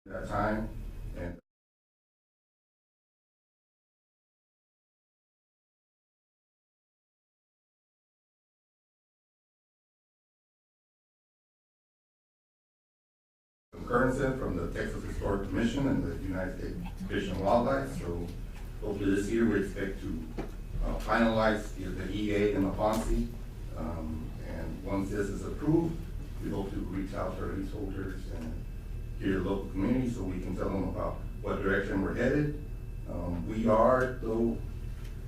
that time, and concurrence from the Texas Historic Commission and the United States Fish and Wildlife. So hopefully this year we expect to finalize the EA and the FONSI. And once this is approved, we hope to reach out to our leaseholders and hear the local community so we can tell them about what direction we're headed. We are, though,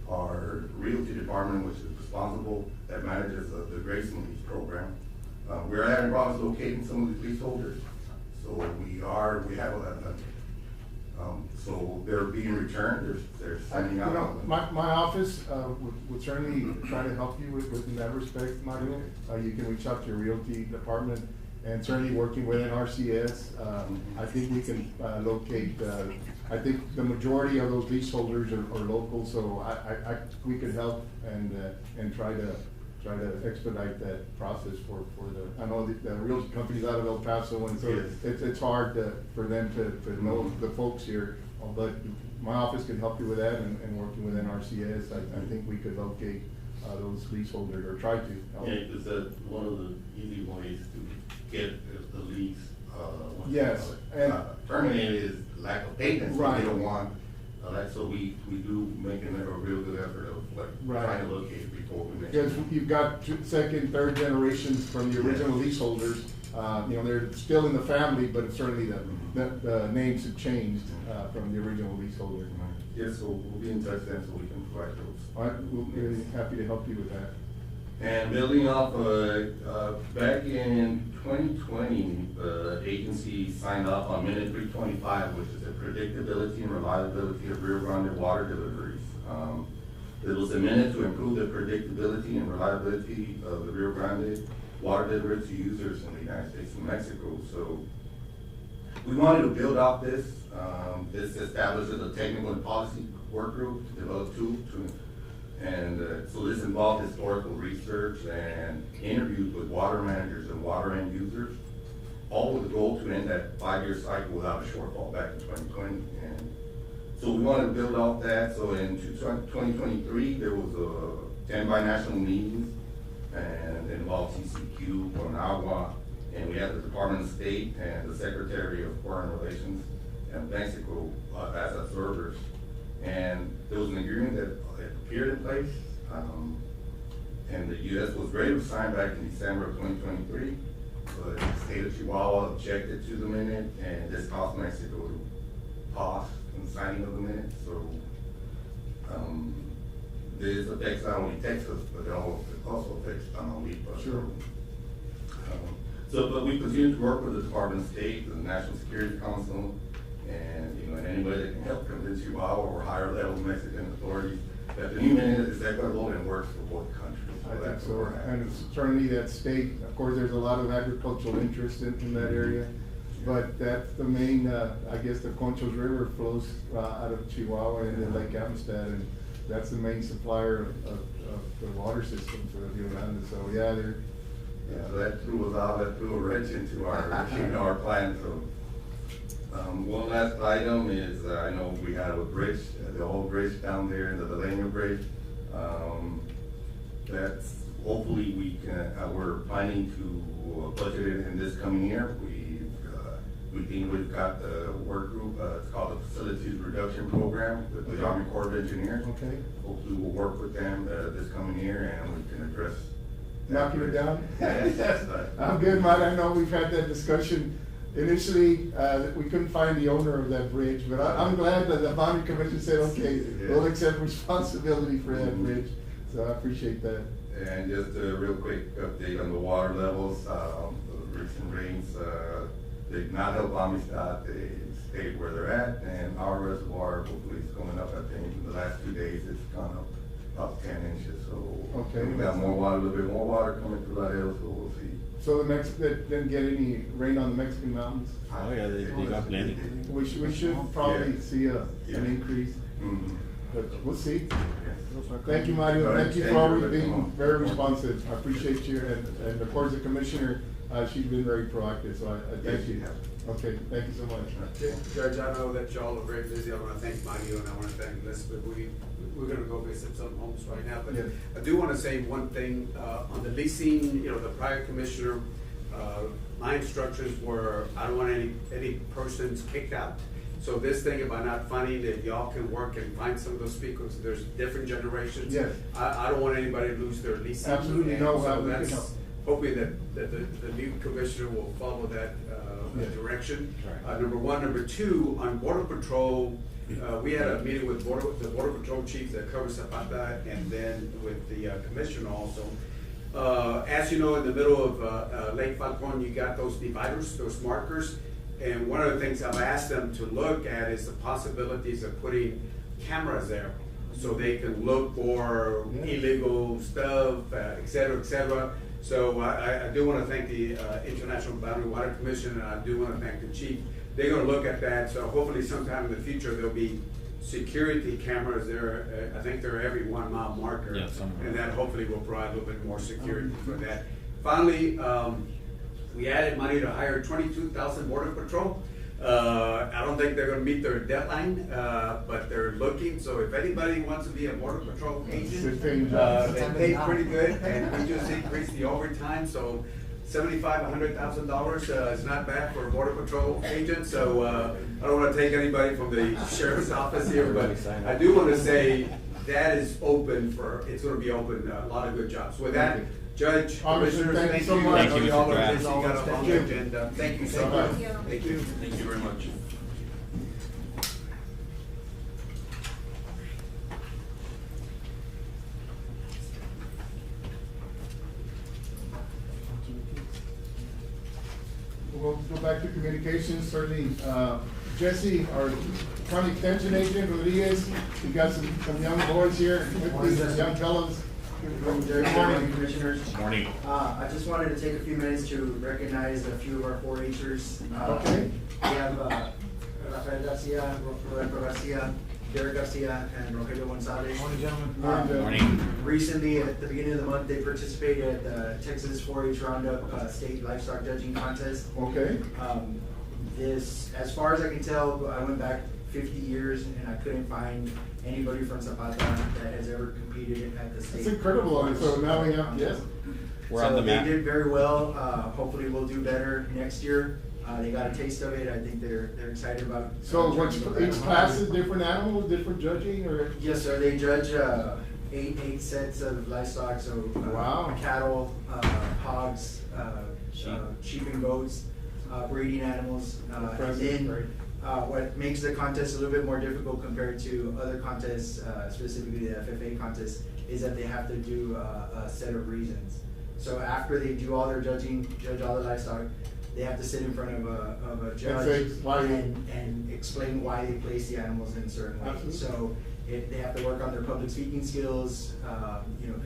our realty department, which is responsible, that manages the Grayson lease program. We're having problems locating some of these leaseholders. So we have so they're being returned, they're sending out. My office would certainly try to help you with in that respect, Mario. You can reach out to your realty department, and certainly working within RCS, I think we can locate, I think the majority of those leaseholders are local, so we could help and try to expedite that process for the, I know the realty company's out of El Paso, and so yes. it's hard for them to know the folks here, but my office can help you with that, and working within RCS, I think we could locate those leaseholders, or try to. Yeah, because one of the easy ways to get the lease. Yes, and Terminated is lack of payment, so right. they don't want, so we do make a real good effort of right. trying to locate it before we make. Because you've got second, third generations from the original leaseholders, they're still in the family, but certainly the names have changed from the original leaseholder. Yes, so we'll be in touch then so we can provide those. All right, we'll be happy to help you with that. And building off, back in 2020, the agency signed off on Minute 325, which is the predictability and reliability of Rio Grande water deliveries. It was a minute to improve the predictability and reliability of the Rio Grande water delivery to users in the United States and Mexico. So we wanted to build off this. This establishes a technical and policy work group to develop tools so this involved historical research and interviews with water managers and water end users, all with the goal to end that 5-year cycle without a shortfall back in 2020. And so we wanted to build off that. So in 2023, there was 10 binational meetings, and it involved TCQ, Conagua, and we had the Department of State and the Secretary of Foreign Relations and Mexico as observers. And there was an agreement that appeared in place, and the U.S. was ready to sign back in December of 2023, but the state of Chihuahua objected to the minute, and this caused Mexico to pause in the signing of the minute. So this affects not only Texas, but it also affects Tamaulipas. Sure. But we continue to work with the Department of State, the National Security Council, and anybody that can help convince Chihuahua or higher level Mexican authorities that the new minute is equitable and works for both countries. So I think so, and it's certainly that state, of course, there's a lot of agricultural interest in that area, but that's the main, I guess the Conchos River flows out of Chihuahua into Lake Amistad, and that's the main supplier of the water system for the Rio Grande. So so that threw us out, that threw a wrench into our plan. So one last item is, I know we have a bridge, the old bridge down there, the Delano Bridge. That's hopefully we're planning to budget it in this coming year. We think we've got the work group, it's called the Facilities Reduction Program with the Army Corps of Engineers. Okay. Hopefully we'll work with them this coming year, and we can address. Knocking it down? Yes. I'm good, Mike. I know we've had that discussion. Initially, we couldn't find the owner of that bridge, but I'm glad that the Boundary Commission said, okay, we'll accept responsibility for that bridge. So I appreciate that. And just a real quick update on the water levels. The recent rains did not help Amistad. They stayed where they're at, and our reservoir hopefully is coming up. I think in the last 2 days it's gone up about 10 inches. So okay, we got more water, a little bit more water coming through that hill, so we'll see. So they didn't get any rain on the Mexican mountains? Oh yeah, they got plenty. We should probably see an increase, but we'll see. Thank you, Mario. Thank you for always being very responsive. I appreciate you, and of course the commissioner she's been very proactive, so I thank Yes, you. she has. Okay, thank you so much. Judge, I know that y'all are very busy. I want to thank Mario and I want to thank Elizabeth. We're going to go visit some homes right now, but Yes. I do want to say one thing, on the leasing, the prior commissioner, my instructions were, I don't want any persons kicked out. So this thing about not finding that y'all can work and find some of those speakers, there's different generations. Yes. I don't want anybody to lose their leasing. Absolutely, And no, so we can that's help. hoping that the new commissioner will follow that Yes. direction. Right. Number one. Number two, on Border Patrol, we had a meeting with the Border Patrol chief that covers Zapata and then with the commissioner also. As you know, in the middle of Lake Falcon, you got those dividers, those markers. And one of the things I've asked them to look at is the possibilities of putting cameras there so they can look for Yeah. illegal stuff, et cetera, et cetera. So I do want to thank the International Boundary Water Commission, and I do want to thank the chief. They're going to look at that, so hopefully sometime in the future, there'll be security cameras there. I think they're every 1 mile marker. Yeah, somewhere. And that hopefully will provide a little bit more security for that. Finally, we added money to hire 22,000 Border Patrol. I don't think they're gonna meet their deadline, but they're looking, so if anybody wants to be a Border Patrol agent, they pay pretty good, and we just increased the overtime, so $75,000, $100,000 is not bad for a Border Patrol agent, so, I don't wanna take anybody from the sheriff's office here, but I do wanna say that is open it's gonna be open, a lot of good jobs. With that, Judge, Officer, Commissioners, thank you thank so you. much. Thank you, Y'all Mr. are Graff. busy, got a long Thank you. agenda. Thank you so Thank much. you. Thank you. Thank you very much. We'll go back to communications, certainly, Jesse, our county extension agent, Rodriguez, we got some young boys here, with these young fellows. Good morning, Commissioners. Morning. I just wanted to take a few minutes to recognize a few of our 4-Hers. Okay. We have Rafael Garcia, Roberto Garcia, Derek Garcia, and Rogelio Gonzalez. Morning, gentlemen. Morning. Recently, at the beginning of the month, they participated at the Texas 4-H Roundup State Livestock Judging Contest. Okay, This, as far as I can tell, I went back 50 years and I couldn't find anybody from Zapata that has ever competed at the state. it's incredible, so now we have, yes, We're on the map. They did very well. Hopefully we'll do better next year. They got a taste of it. I think they're excited about. so what's, turning it each back. class is different animals, different judging, or? Yes, sir. They judge eight sets of livestock, so Wow. cattle, hogs, sheep and goats, breeding animals. And Impressive, right. then what makes the contest a little bit more difficult compared to other contests, specifically the FFA contest, is that they have to do a set of reasons. So after they do all their judging, judge all the livestock, they have to sit in front of a judge say why- and explain why they place the animals in a certain way. Absolutely. So they have to work on their public speaking skills,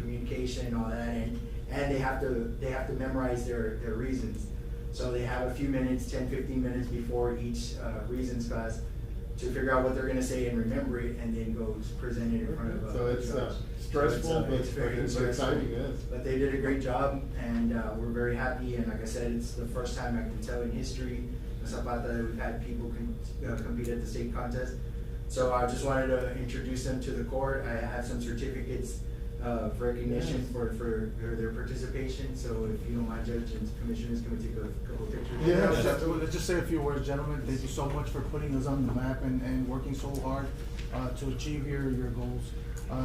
communication and all that, and they have to memorize their reasons. So they have a few minutes, 10, 15 minutes before each reasons class to figure out what they're gonna say and remember it, and then go present it in front of a So it's judge. stressful, So but it's very it's stressful. exciting, yes. But they did a great job, and we're very happy, and like I said, it's the first time I can tell in history of Zapata that we've had people compete at the state contest. So I just wanted to introduce them to the court. I have some certificates of recognition for their participation, so if you don't mind, Judge and Commissioners, can we take a couple pictures? Yeah. Let's just say a few words, gentlemen. Thank you so much for putting us on the map and working so hard to achieve your goals.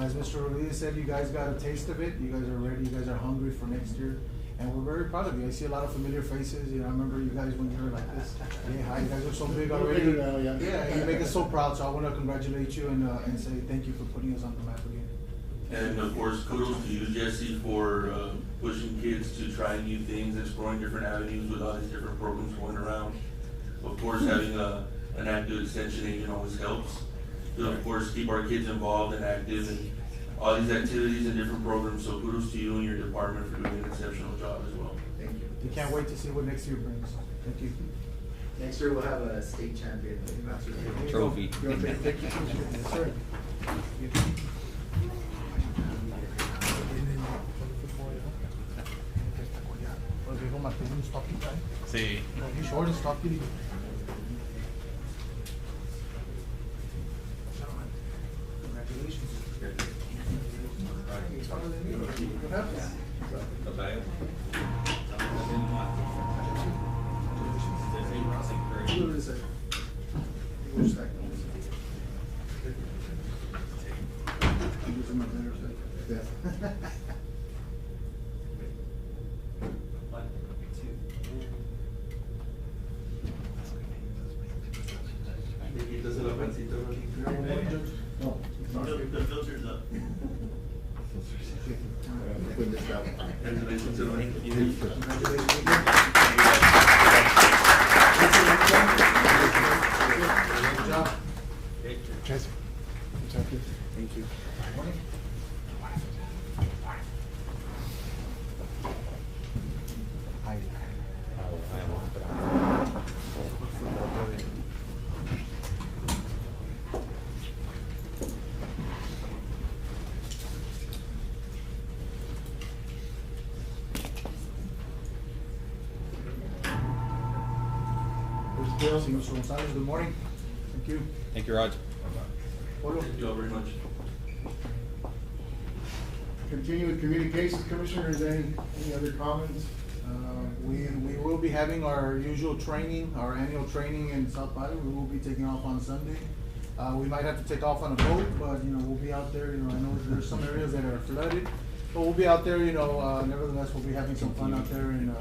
As Mr. Rodriguez said, you guys got a taste of it. You guys are ready. You guys are hungry for next year. And we're very proud of you. I see a lot of familiar faces. I remember you guys when you were like this. Hey, hi, you guys are so big already. bigger now, yeah. Yeah, you make us so proud. So I want to congratulate you and say thank you for putting us on the map again. And of course, kudos to you, Jesse, for pushing kids to try new things, exploring different avenues with all these different programs going around. Of course, having an active extension agent always helps to, of course, keep our kids involved and active in all these activities and different programs. So kudos to you and your department for doing an exceptional job as well. Thank you. We can't wait to see what next year brings. Thank you. Next year we'll have a state champion. Trophy. You want to take pictures? Yes, sir. Los viejos Martínez, Stocky guy. Sí. He's short and stocky. Gentlemen, congratulations. He's taller than you. What happened? Who is it? He was second. He was in my better side. Yeah. Quítase la pancita, No, The filter's up. put this down. Congratulations, everybody. Good job. Jesse. Thank you. Bill, Mr. Gonzalez, good morning. Thank you. Thank you, Raj. Polo. Thank you all very much. Continue with communications, Commissioners, any other comments? We will be having our usual training, our annual training in Zapata. We will be taking off on Sunday. We might have to take off on a boat, but, we'll be out there, I know there's some areas that are flooded. But we'll be out there, nevertheless, we'll be having some fun out there and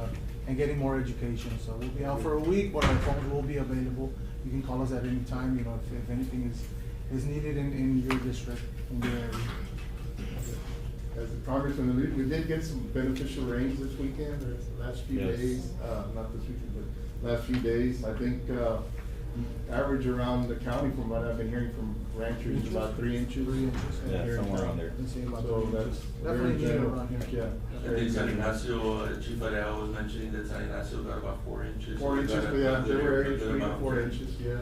getting more education. So we'll be out for a week, but our phones will be available. You can call us at any time, if anything is needed in your district, in your area. As the Congressman, we did get some beneficial rains this weekend, or the last few Yes. days, not this weekend, but last few days. I think, average around the county, from what I've been hearing from ranchers, is about 3 inches. 3 inches. Yeah, Here in somewhere town. around there. Let's say about So 3 that's inches. very Definitely needed generous. around here. Yeah. I think San Ignacio, Chief Arellano was mentioning that San Ignacio got about 4 inches. 4 inches, but yeah, there were areas 3 to 4 inches, yeah.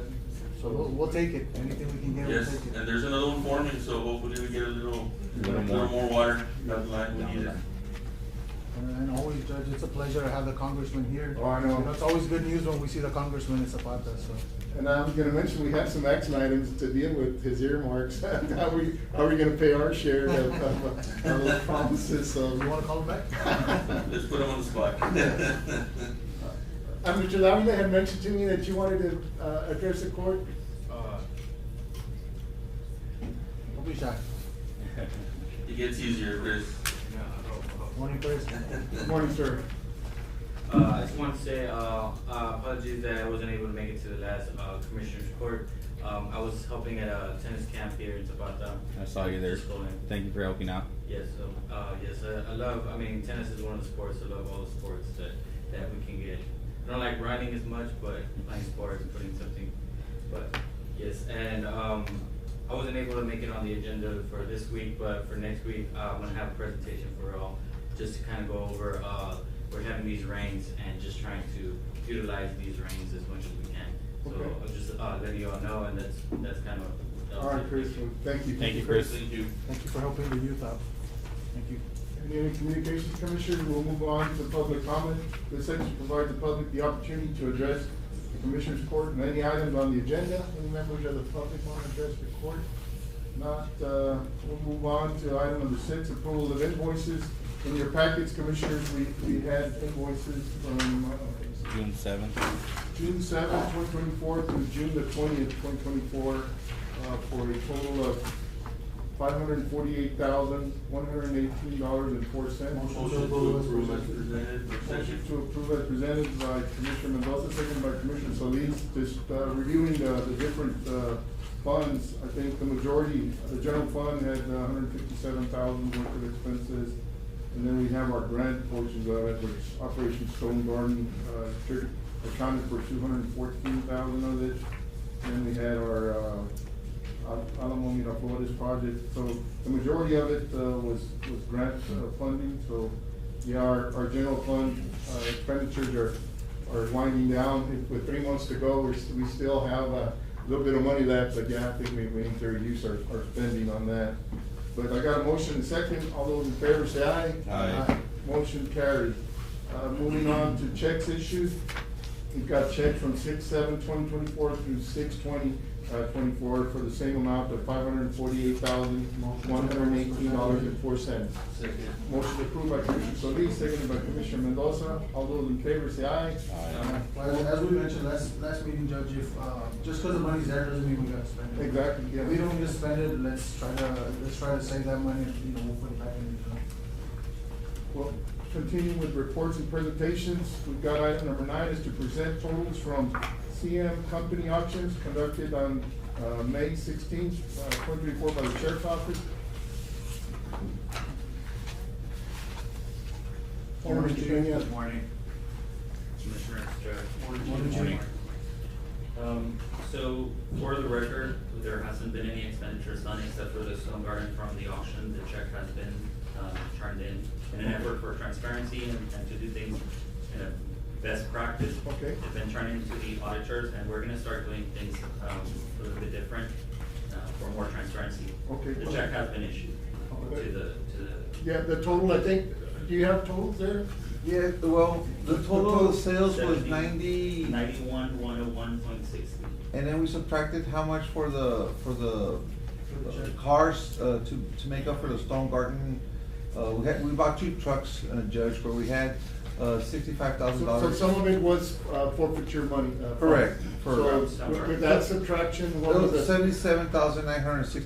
So we'll take it, anything we can get, we'll Yes, take it. and there's another one forming, so hopefully we get a little more. more water down the line, we need it. And always, Judge, it's a pleasure to have the congressman here. Oh, I know. It's always good news when we see the congressman in Zapata, so. And I was gonna mention, we have some action items to deal with his earmarks. How are we gonna pay our share of those promises, so. You wanna call him back? Let's put them on the spot. Mr. Lavina had mentioned to me that you wanted to, address the court. Don't be shy. It gets easier, Chris. Morning, Chris. Good morning, sir. I just want to say, apologies that I wasn't able to make it to the last, Commissioner's Court. I was helping at a tennis camp here in Zapata. I saw you there. Just going. Thank you for helping out. Yes, I love, tennis is one of the sports, I love all the sports that we can get. I don't like riding as much, but playing sports and putting something, but, yes, and, I wasn't able to make it on the agenda for this week, but for next week, I'm gonna have a presentation for all, just to kind of go over, we're having these rains and just trying to utilize these rains as much as we can. So Okay. I'll just, letting you all know, and that's kind of. All right, Chris, well, thank you. Thank you, Chris. Thank you. Thank you for helping the youth out. Thank you. Any communications, Commissioner? We'll move on to public comment. This section provides the public the opportunity to address the Commissioner's Court and any items on the agenda. Any members of the public want to address the court? Not, we'll move on to item number 6, approval of invoices. In your packets, Commissioners, we had invoices from, June 7th. June 7th, 2024 through June the 20th, 2024, for a total of $548,118.04. Motion to approve as presented. Motion to approve as presented by Commissioner Mendoza, second by Commissioner Solis. Just reviewing the different funds, I think the majority, the general fund had $157,000 worth of expenses. And then we have our grant portions of it, which Operation Stone Garden accounted for $214,000 of it. And then we had our Alamo Miraflores project. So the majority of it was grant funding. So yeah, our general fund expenditures are winding down. With 3 months to go, we still have a little bit of money left, but yeah, I think we need to reduce our spending on that. But I got a motion and second. All those in favor say aye. Aye. Motion carried. Moving on to checks issued. We've got checks from 6/7/2024 through 6/20/24 for the same amount of $548,118.04. Second. Motion approved by Commissioner Solis, seconded by Commissioner Mendoza. All those in favor say aye. As we mentioned last meeting, Judge, if, just because the money's there doesn't mean we gotta spend it. Exactly, yeah. If we don't need to spend it, let's try to save that money, and, we'll put it back in the general. Well, continuing with reports and presentations, we've got item number 9 is to present totals from CM Company auctions conducted on May 16th, 2024 by the Sheriff's Office. Morning, Mr. Peña. Good morning, Commissioners, Judge. Morning. So, for the record, there hasn't been any expenditures done except for the Stone Garden from the auction. The check has been, turned in an effort for transparency and to do things in a best practice. Okay. It's been turned into the auditors, and we're gonna start doing things, a little bit different, for more transparency. Okay. The check has been issued to the. Yeah, the total, I think, do you have totals there? Yeah, well, the total of sales was 91, 101.60. and then we subtracted how much for the cars, to make up for the Stone Garden. We bought 2 trucks, Judge, where we had, $65,000. So some of it was forfeiture money. Correct. So with that subtraction, what was it?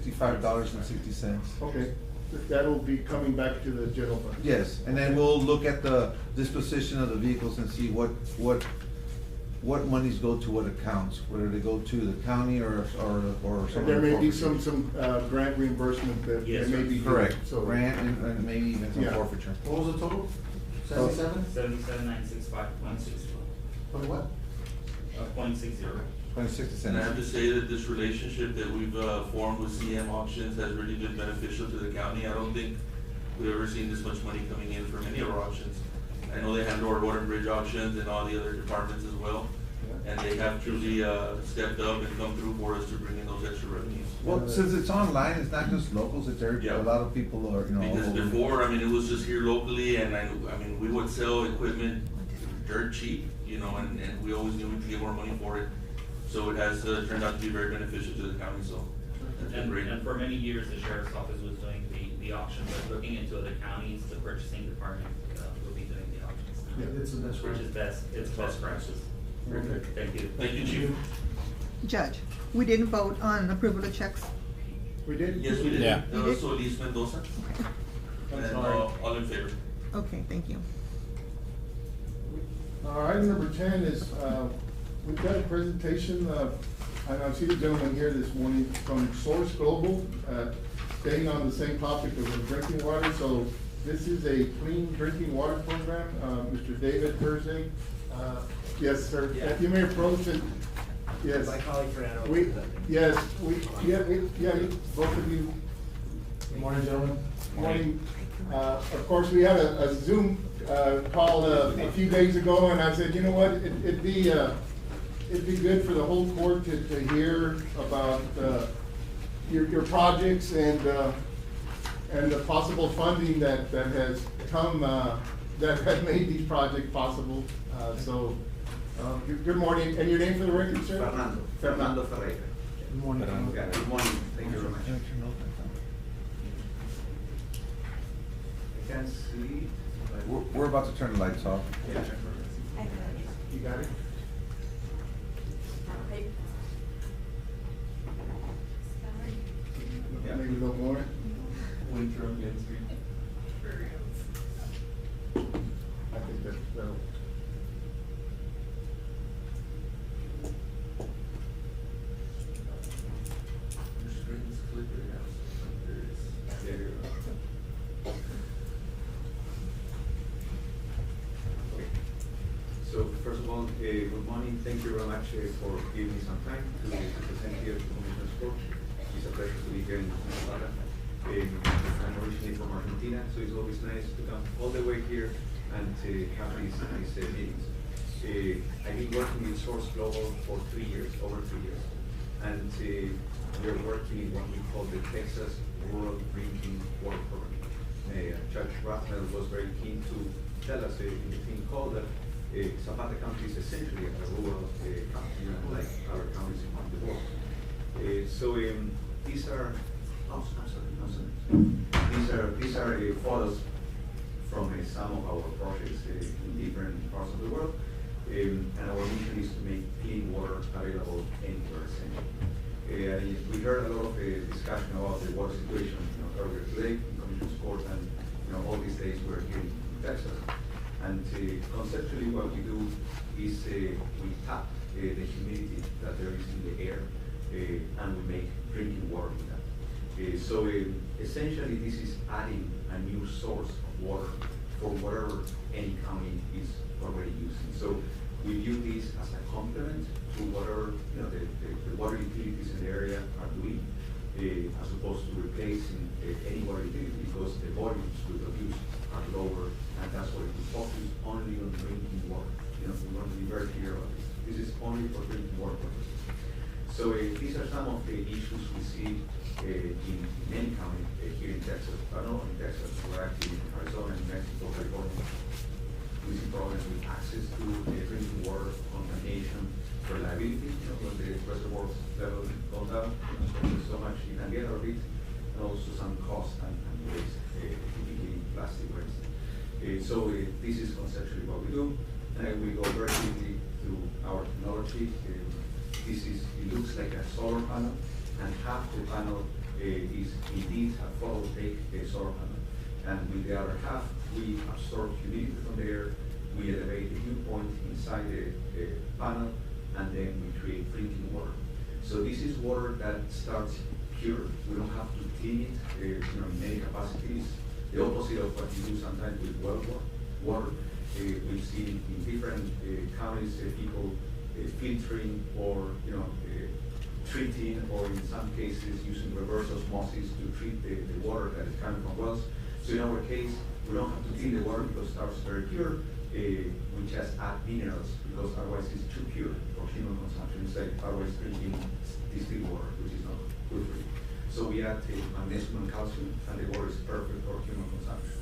$77,965.60. Okay, that'll be coming back to the general fund. Yes, and then we'll look at the disposition of the vehicles and see what monies go to what accounts, whether they go to the county or some. And there may be forfeiture. some grant reimbursement that Yes, may sir. be. Correct, So grant and maybe even some Yeah. forfeiture. What was the total? 77? 77,965.60. For what? 0.60. 60 And I have cents. to say that this relationship that we've formed with CM Auctions has really been beneficial to the county. I don't think we've ever seen this much money coming in from any of our auctions. I know they handle our road and bridge auctions and all the other departments as well. And they have truly stepped up and come through for us to bring in those extra revenues. Well, since it's online, it's not just locals, it's every, Yeah. a lot of people are, all Because over. before, I mean, it was just here locally, and I mean, we would sell equipment dirt cheap, and we always knew we'd get more money for it. So it has turned out to be very beneficial to the county, so that's been great. And for many years, the sheriff's office was doing the auction, but looking into other counties, the purchasing department will be doing the auctions. Yeah, It's the best. Which is best, it's best practice. Okay. Thank you. Thank you, Chief. Judge, we didn't vote on approval of checks. We did? Yes, we did. Yeah. You did? Solis Mendoza. I'm And sorry. all in favor. Okay, thank you. Item number 10 is, we've got a presentation, and I see the gentleman here this morning from Source Global, staying on the same topic of the drinking water. So this is a clean drinking water program. Mr. David Thursday. Yes, sir. Yeah. You may approach it. Yes. My colleague Fernando. Yes, both of you. Good morning, gentlemen. Morning. Of course, we had a Zoom call a few days ago, and I said, you know what, it'd be good for the whole court to hear about your projects and the possible funding that has come, that has made these projects possible. So, good morning, and your name for the record, sir? Fernando Ferreira. Good morning. Yeah, good morning, thank you very much. I can't see. but- We're about to turn the lights off. Yeah. You got it? Yeah. Maybe a little more? Winter on Main Street. I think that'll. Your screen's flickering out. There it is. There you go. Okay. So first of all, good morning. Thank you very much for giving me some time to present here to Commissioner's Court. It's a pleasure to be here in Zapata. I'm originally from Argentina, so it's always nice to come all the way here and to have these meetings. I've been working with Source Global for 3 years, over 3 years. And we're working in what we call the Texas Rural Drinking Water Program. Judge Rathmel was very keen to tell us in the team call that Zapata County is essentially a rural county, like other counties in the world. So these are, oh, I'm sorry. These are photos from some of our projects in different parts of the world. And our mission is to make clean water available anywhere, essentially. We heard a lot of discussion about the water situation earlier today in Commission's Court, and all these days we're here in Texas. And conceptually what we do is we tap the humidity that there is in the air, and we make drinking water with that. So essentially this is adding a new source of water for whatever any county is already using. So we view this as a complement to whatever the water utilities in the area are doing, as opposed to replacing any water utility, because the volumes we produce are lower, and that's why we focus only on drinking water. We want to be very clear about this. This is only for drinking water purposes. So these are some of the issues we see in many counties here in Texas, but not only Texas, we're actually in Arizona, New Mexico, California. We see problems with access to drinking water, contamination, reliability, when the reservoir level goes down, there's so much you can get out of it, and also some cost and waste, typically plastic waste. So this is conceptually what we do, and we go very quickly through our technology. It looks like a solar panel, and half the panel is indeed a photovoltaic solar panel. And with the other half, we absorb humidity from the air, we elevate the dew point inside the panel, and then we create drinking water. So this is water that starts pure. We don't have to clean it in many capacities. The opposite of what you do sometimes with well water. We've seen in different counties people filtering or treating, or in some cases using reverse osmosis to treat the water that is coming from wells. So in our case, we don't have to clean the water because it starts very pure. We just add minerals because otherwise it's too pure for human consumption. It's like otherwise drinking distilled water, which is not good for you. So we add magnesium and calcium, and the water is perfect for human consumption.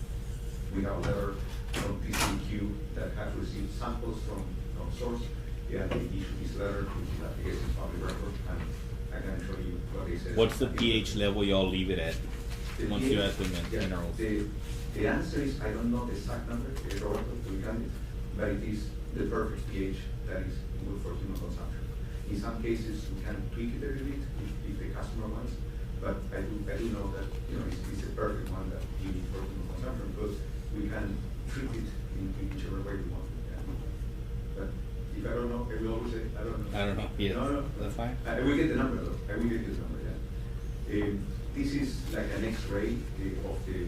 We have a letter from PCQ that has received samples from source. Yeah, they issued this letter, which I guess is public record, and I can show you what they said. What's the pH level y'all leave it at once you add the minerals? The answer is, I don't know the exact number, Roberto, to be candid, but it is the perfect pH that is good for human consumption. In some cases, we can tweak it a little bit if the customer wants, but I do know that it's the perfect one that you need for human consumption, because we can treat it in whichever way we want. But if I don't know, I will always say, I don't know. I don't know. Yeah, no, that's fine. I will get the number though. I will get this number, yeah. This is like an X-ray of the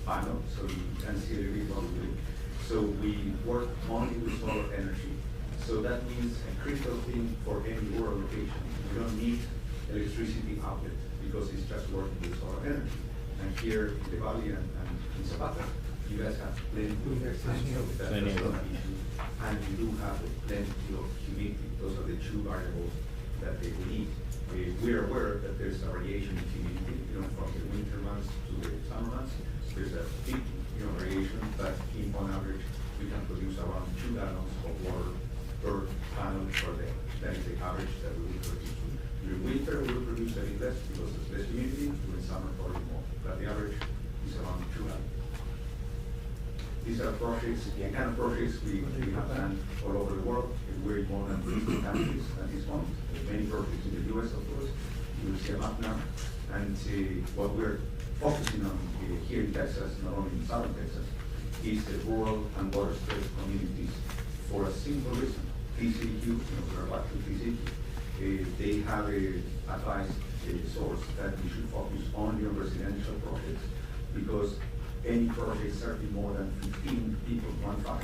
panel, so you can see a little bit what we do. So we work only with solar energy. So that means a critical thing for any rural location. We don't need electricity outlet because it's just working with solar energy. And here in the valley and in Zapata, you guys have plenty of electricity, so that's not an issue. And you do have plenty of humidity. Those are the two variables that they need. We're aware that there's a variation in humidity, from the winter months to the summer months. There's a big, variation, but on average, we can produce around 2 gallons of water per panel per day. That is the average that we will produce. During winter, we will produce a bit less because there's less humidity. During summer, probably more. But the average is around 2 gallons. These are projects, the kind of projects we have done all over the world. We're in more than 50 countries at this moment. Many projects in the US, of course. You will see a map now. And what we're focusing on here in Texas, not only in southern Texas, is the rural and water-stressed communities for a simple reason. PCQ, we're back to PCQ. They have advised source that we should focus only on residential projects, because any project serving more than 15 people, 1-5,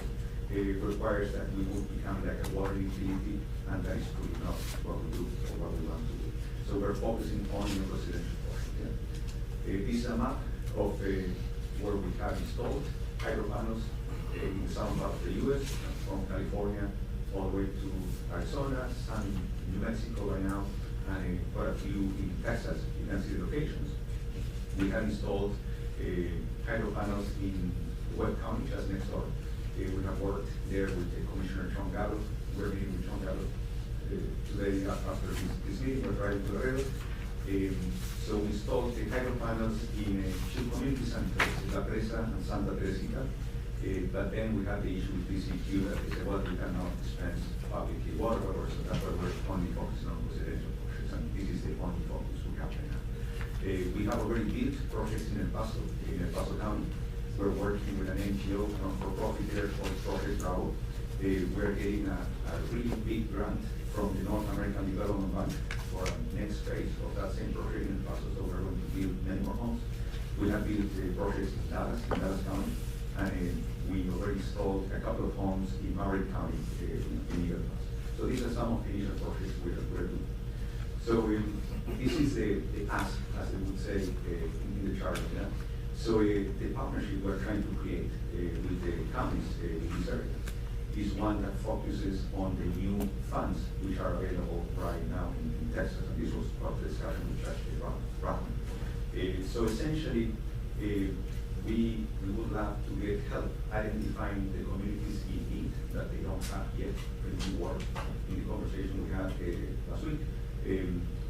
requires that we will become like a water utility, and that is truly not what we do or what we want to do. So we're focusing only on residential projects. Yeah. This is a map of where we have installed hydro panels in the southern part of the U.S., from California all the way to Arizona, some in New Mexico right now, and quite a few in Texas. You can see the locations. We have installed hydro panels in Webb County, just next door, We have worked there with Commissioner Chongado. We're meeting with Chongado today after this meeting. We're driving to Laredo. So we installed the hydro panels in two community centers, La Presa and Santa Teresita. But then we had the issue with DCQ that they said, well, we cannot dispense public water, so that's why we're only focusing on residential projects, and this is the only focus we have right now. We have already built projects in El Paso County. We're working with an NGO, non-for-profit there called Project Bravo. We're getting a really big grant from the North American Development Bank for the next phase of that same project in El Paso, so we're going to build many more homes. We have built projects in Dallas County, and we already installed a couple of homes in Maury County in Eagle Pass. So these are some of the initial projects we're doing. So this is the ask, as they would say in the chart. Yeah? So the partnership we're trying to create with the counties in this area is one that focuses on the new funds which are available right now in Texas, and this was part of the discussion with Judge Rahman. So essentially, we would love to get help identifying the communities in need that they don't have yet drinking water. In the conversation we had last week,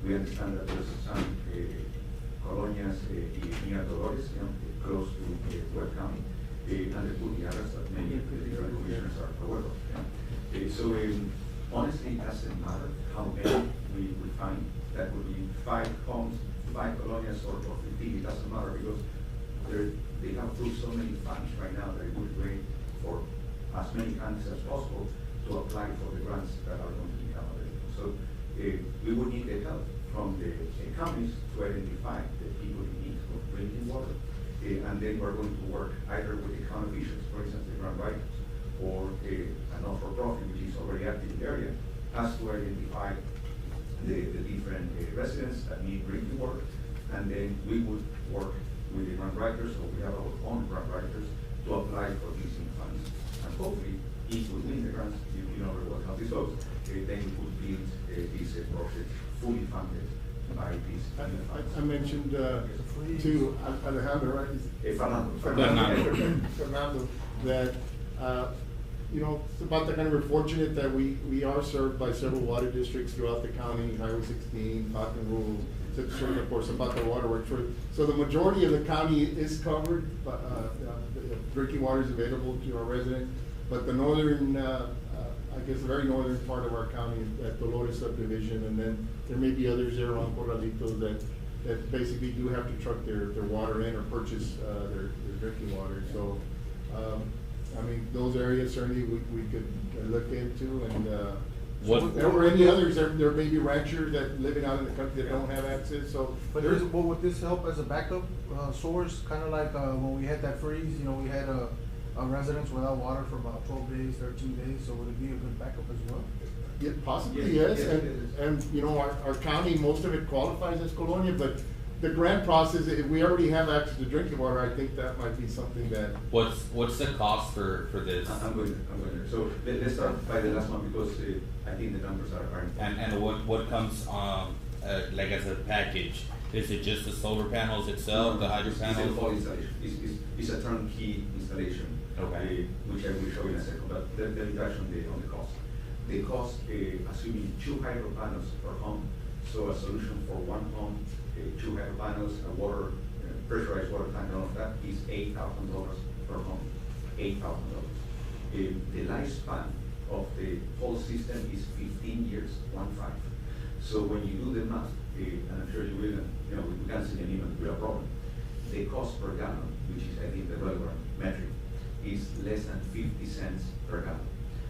we understand that there's some colonias near Dolores, close to Webb County, and the Putiaras that many of the different commissioners are aware of. So honestly, it doesn't matter how many we find. That would be 5 homes, 5 colonias, or 15. It doesn't matter because they have put so many funds right now that it would be great for as many countries as possible to apply for the grants that are going to become available. So we would need the help from the counties to identify the people in need of drinking water, and then we're going to work either with the county officials, for instance, the grant writers, or a not-for-profit which is already active in the area, has to identify the different residents that need drinking water, and then we would work with the grant writers, or we have our own grant writers, to apply for these funds. And hopefully, if we win the grants, you know very well how this goes, then we could build these projects fully funded by these. I mentioned to Alejandro, right? Fernando, that it's about the kind of we're fortunate that we are served by several water districts throughout the county, Highway 16, Cotton Rule, of course, Zapata Waterworks. So the majority of the county is covered, but drinking water is available to our residents. But the northern, I guess the very northern part of our county, at the Dolores subdivision, and then there may be others there around Corralitos that basically do have to truck their water in or purchase their drinking water. So, I mean, those areas certainly we could look into, and or any others. There may be ranchers that living out in the country that don't have access. So, but would this help as a backup source? Kind of like when we had that freeze, we had a residents without water for about 12 days, 13 days. So would it be a good backup as well? Yeah, possibly, yes. And our county, most of it qualifies as colonia, but the grant process, if we already have access to drinking water, I think that might be something that. What's the cost for this? I'm going there. So let's start by the last one because I think the numbers are important. And what comes like as a package? Is it just the solar panels itself, the hydro panels? It's a full installation. It's a turnkey installation. Okay. Which I will show in a second. But let me touch on the cost. The cost, assuming 2 hydro panels per home, so a solution for 1 home, 2 hydro panels, a water, pressurized water tank, and all of that is $8,000 per home. $8,000. The lifespan of the whole system is 15 years, 15. So when you do the math, and I'm sure you will, we can't see an even real problem. The cost per gallon, which is I think the relevant metric, is less than 50 cents per gallon.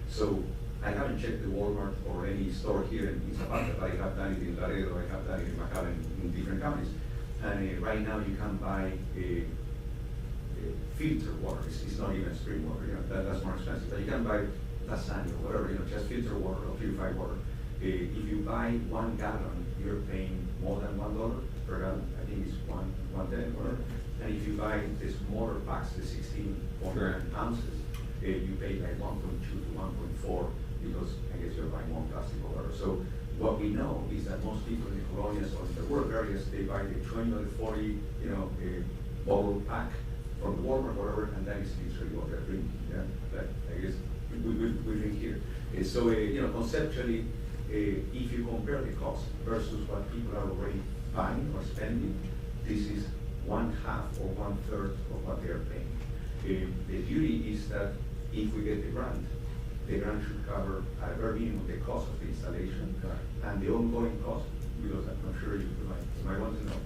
So I haven't checked the Walmart or any store here in Zapata, but I have done it in Laredo, I have done it in McAllen, in different counties. And right now you can buy filtered water. It's not even spring water, that's more expensive. But you can buy Dasani or whatever, just filtered water or purified water. If you buy 1 gallon, you're paying more than $1 per gallon. I think it's $1.10 or whatever. And if you buy the smaller packs, the 16.9 ounces, you pay like 1.2 to 1.4 because I guess you're buying more plastic or whatever. So what we know is that most people in the colonias or in the rural areas, they buy the 20 or the 40, bottle pack from the Walmart, whatever, and that is literally what they're drinking, yeah, like, I guess, we drink here. So, you know, conceptually, if you compare the cost versus what people are already buying or spending, this is 1/2 or 1/3 of what they are paying. The beauty is that if we get the grant should cover at a very minimum the cost of the installation, and the ongoing cost, because I'm sure you might want to know,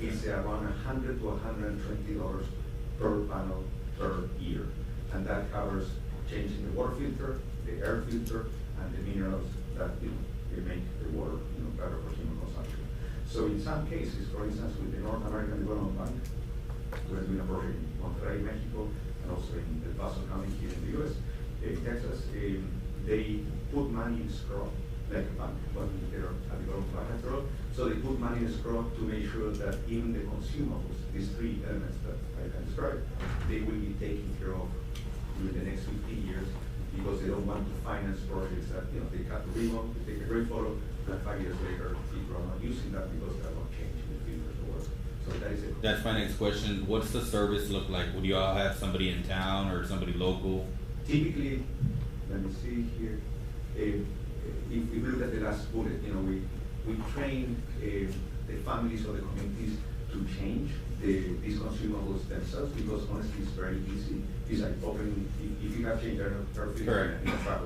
is around $100 to $120 per panel per year, and that covers changing the water filter, the air filter, and the minerals that they make the water better for human consumption. So in some cases, for instance, with the North American Development Bank, we're doing a project in Monterrey, Mexico, and also in El Paso County here in the U.S., Texas, they put money in escrow, like a bank, but they're a development bank after all. So they put money in escrow to make sure that even the consumables, these three elements that I can describe, they will be taken care of during the next 15 years, because they don't want to finance projects that, they cut the ribbon, they take a great photo, and 5 years later, people are not using that because they're not changing the filters or whatever. So that is it. That's my next question. What's the service look like? Would you all have somebody in town or somebody local? Typically, let me see here, if we look at the last bullet, we train the families or the communities to change these consumables themselves, because honestly it's very easy. It's like opening, if you have changed air filter in a truck,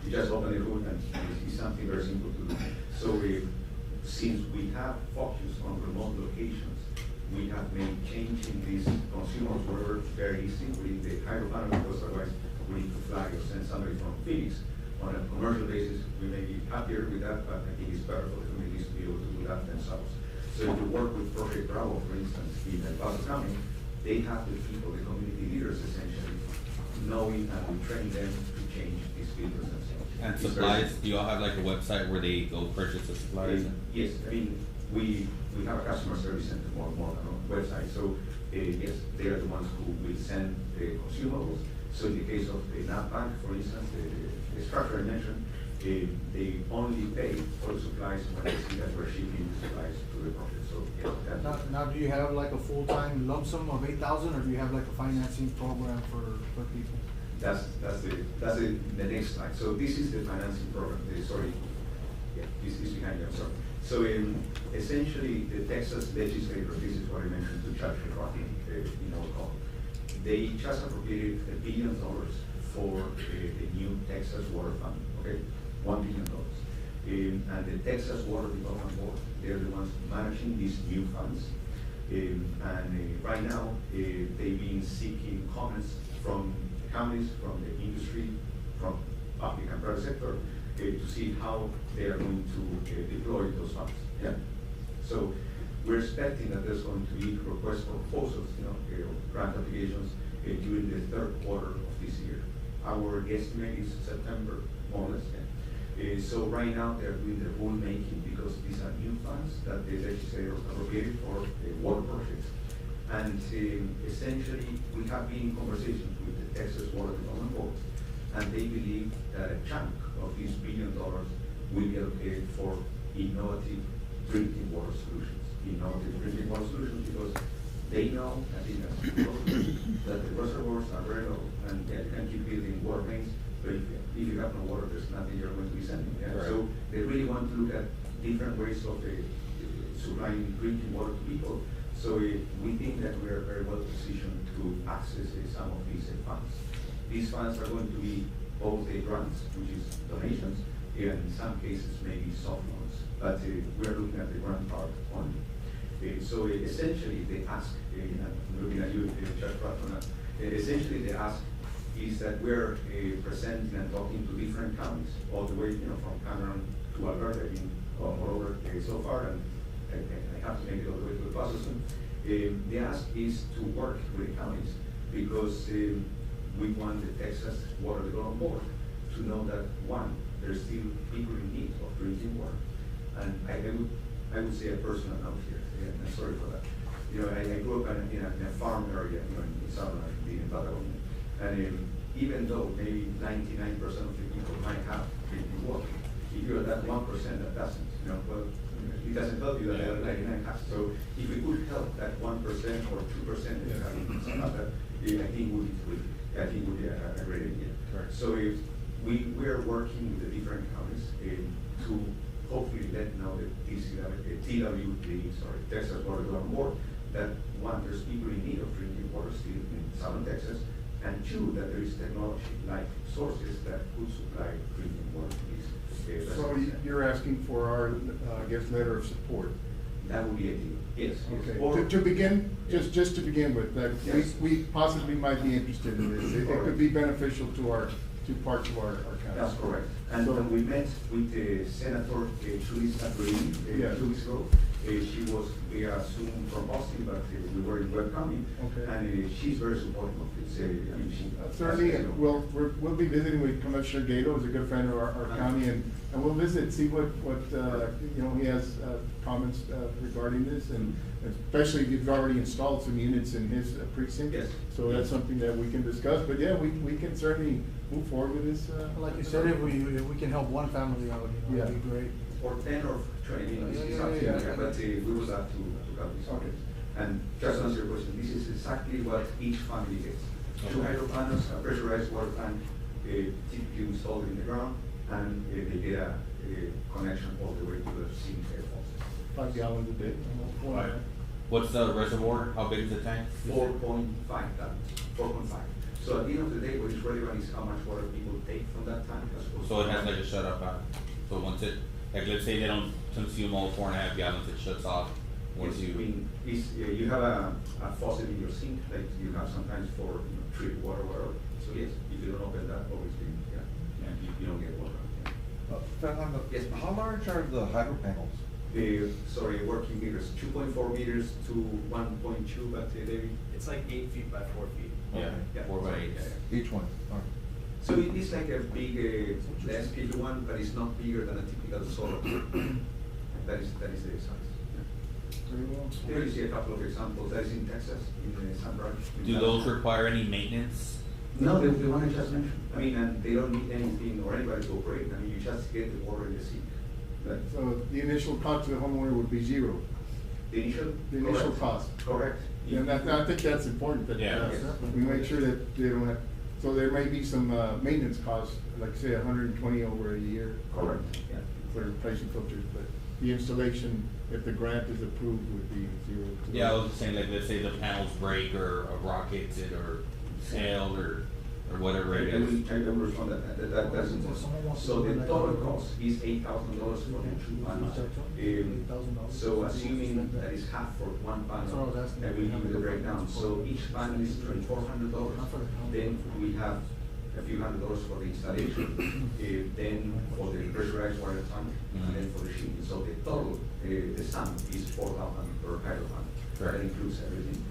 you just open the hood and it's something very simple to do. So since we have focused on remote locations, we have made changing these consumables wherever very easy with the hydro panel, because otherwise we need to fly or send somebody from Phoenix. On a commercial basis, we may be happier with that, but I think it's better for the communities to be able to do that themselves. So if you work with Project Bravo, for instance, in El Paso County, they have the people, the community leaders essentially, knowing and we train them to change these filters themselves. And supplies, do you all have like a website where they go purchase the supplies? Yes, I mean, we have a customer service center more than a website, so yes, they are the ones who will send the consumables. So in the case of the NAP Bank, for instance, the structure I mentioned, they only pay for the supplies when they see that we're shipping the supplies to the project. So yeah, Now, do you have like a full-time lump sum of 8,000, or do you have like a financing program for people? That's the next slide. So this is the financing program. Sorry, yeah, this is behind you. I'm sorry. So essentially, the Texas legislature, this is what I mentioned to Judge Rocky in our call. They just appropriated $1 billion for the new Texas Water Fund. Okay, $1 billion. And the Texas Water Development Board, they're the ones managing these new funds. And right now, they've been seeking comments from counties, from the industry, from public and private sector, to see how they are going to deploy those funds. Yeah. So we're expecting that there's going to be requests for proposals, grant applications during the third quarter of this year. Our guesstimate is September, more or less. Yeah. So right now they're doing the rulemaking because these are new funds that the legislators appropriated for water projects. And essentially, we have been in conversations with the Texas Water Development Board, and they believe that a chunk of these $1 billion will be allocated for innovative drinking water solutions. Innovative drinking water solutions because they know, I think that the reservoirs are very low, and you can keep building water mains, but if you have no water, there's nothing you're going to be sending. Yeah? Right. So they really want to look at different ways of supplying drinking water to people. So we think that we are very well positioned to access some of these funds. These funds are going to be both grants, which is donations, and in some cases maybe soft loans. But we're looking at the grant part only. So essentially, they ask, I'm looking at you, Judge Pratona, essentially the ask is that we're presenting and talking to different counties, all the way, from Cameron to Alberta, all over so far, and I have to make it all the way to the Paso soon. The ask is to work with the counties because we want the Texas Water Development Board to know that, one, there's still people in need of drinking water. And I would say a personal note here, and I'm sorry for that. I grew up in a farm area, in southern Argentina, in Patagonia. And even though maybe 99% of the people might have drinking water, If you're that 1% that doesn't, you know, well, it doesn't help you that the other 99 has. So if we could help that 1% or 2% that have Zapata, I think would be a great idea. Correct. So if we are working with the different counties to hopefully let know that Texas Water Development Board, that one, there's people in need of drinking water still in southern Texas, and two, that there is technology like sources that could supply drinking water to these. So you're asking for our, I guess, letter of support? That would be ideal, yes. Okay, Or- to begin, just to begin with, that Yes. we possibly might be interested in this. It could be beneficial to our, to parts of our county. That's correct. And So- when we met with Senator Julissa Yeah. 2 weeks ago, she was via Zoom from Boston, but we were in webcaming. Okay. And she's very supportive of it. I mean, she. Certainly, we'll be visiting with Commissioner Gato, who's a good friend of our county, and we'll visit, see what, you know, he has, comments, regarding this, and especially if you've already installed some units in his precinct. Yes. So that's something that we can discuss, but yeah, we can certainly move forward with this, Like you said, if we can help one family out, you know, it'd be great. Or 10 or 20, this is Yeah, something, yeah. like that, but we would love to help this. Okay. And just to answer your question, this is exactly what each family gets. 2 hydro panels, a pressurized water tank, typically installed in the ground, and they get a connection all the way to the sink faucet. 5 gallons a day. What's the reservoir? How big is the tank? 4.5 gallons, 4.5. So at the end of the day, what is relevant is how much water people take from that tank as opposed So it to- has like a shut off on it. So once it, like let's say they don't consume all 4.5 gallons, it shuts off once Yes, I you. mean, you have a faucet in your sink, like you have sometimes for, treated water, whatever. So yes, if you don't open that, obviously, yeah, you don't get water. Yeah. Fernando, Yes, ma'am. how large are the hydro panels? Sorry, working meters, 2.4 meters to 1.2, but It's like 8 feet by 4 feet. Yeah, yeah, 4 by 8. yeah. Each one, all right. So it is like a big, less big one, but it's not bigger than a typical solar. That is the size. Very well. There you see a couple of examples. That is in Texas, in San Branch. Do those require any maintenance? No, the one I just mentioned. I mean, and they don't need anything or anybody to operate. I mean, you just get the water in the sink. But So the initial cost to the homeowner would be zero. the initial. The initial correct. cost. Correct. And I think that's important, that Yeah. we make sure that they don't have, so there may be some maintenance costs, like say 120 over a year. Correct, yeah. For replacing filters, but the installation, if the grant is approved, would be zero. to- Yeah, I was just saying, like, let's say the panels break or a rock hits it or sail or whatever it I will is. respond to that, that's important. So the total cost is $8,000 for the 2 panels. So assuming that is half for one That's what I was panel, asking. that will give you the breakdown. So each panel is $2,400. Then we have a few $100s for the installation, then for the pressurized water tank, and then for the sheeting. So the total, the sum is $4,000 per hydro panel. That Correct. includes everything.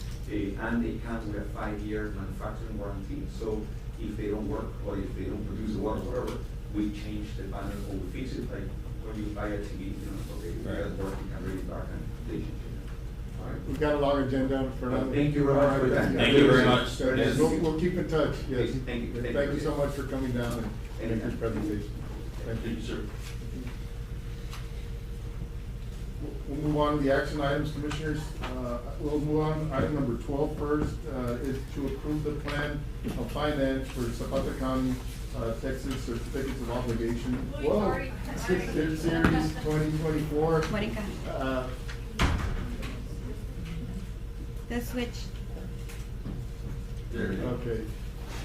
And they come with a 5-year manufacturing warranty. So if they don't work, or if they don't produce the water, whatever, we change the panel or we fix it, like when you buy a TV, so they doesn't work, you can bring it back and they change it. All right. We've got a long agenda for now. Thank you very much for that. Thank you very much. Yes, We'll keep in touch, yes. Thank you. Thank you so much for coming down and making this presentation. Thank Thank you, sir. We'll move on to the action items, Commissioners. We'll move on, item number 12 first, is to approve the plan of finance for Zapata County, Texas certificates of obligation. Whoa, Series 2024. The switch. Okay.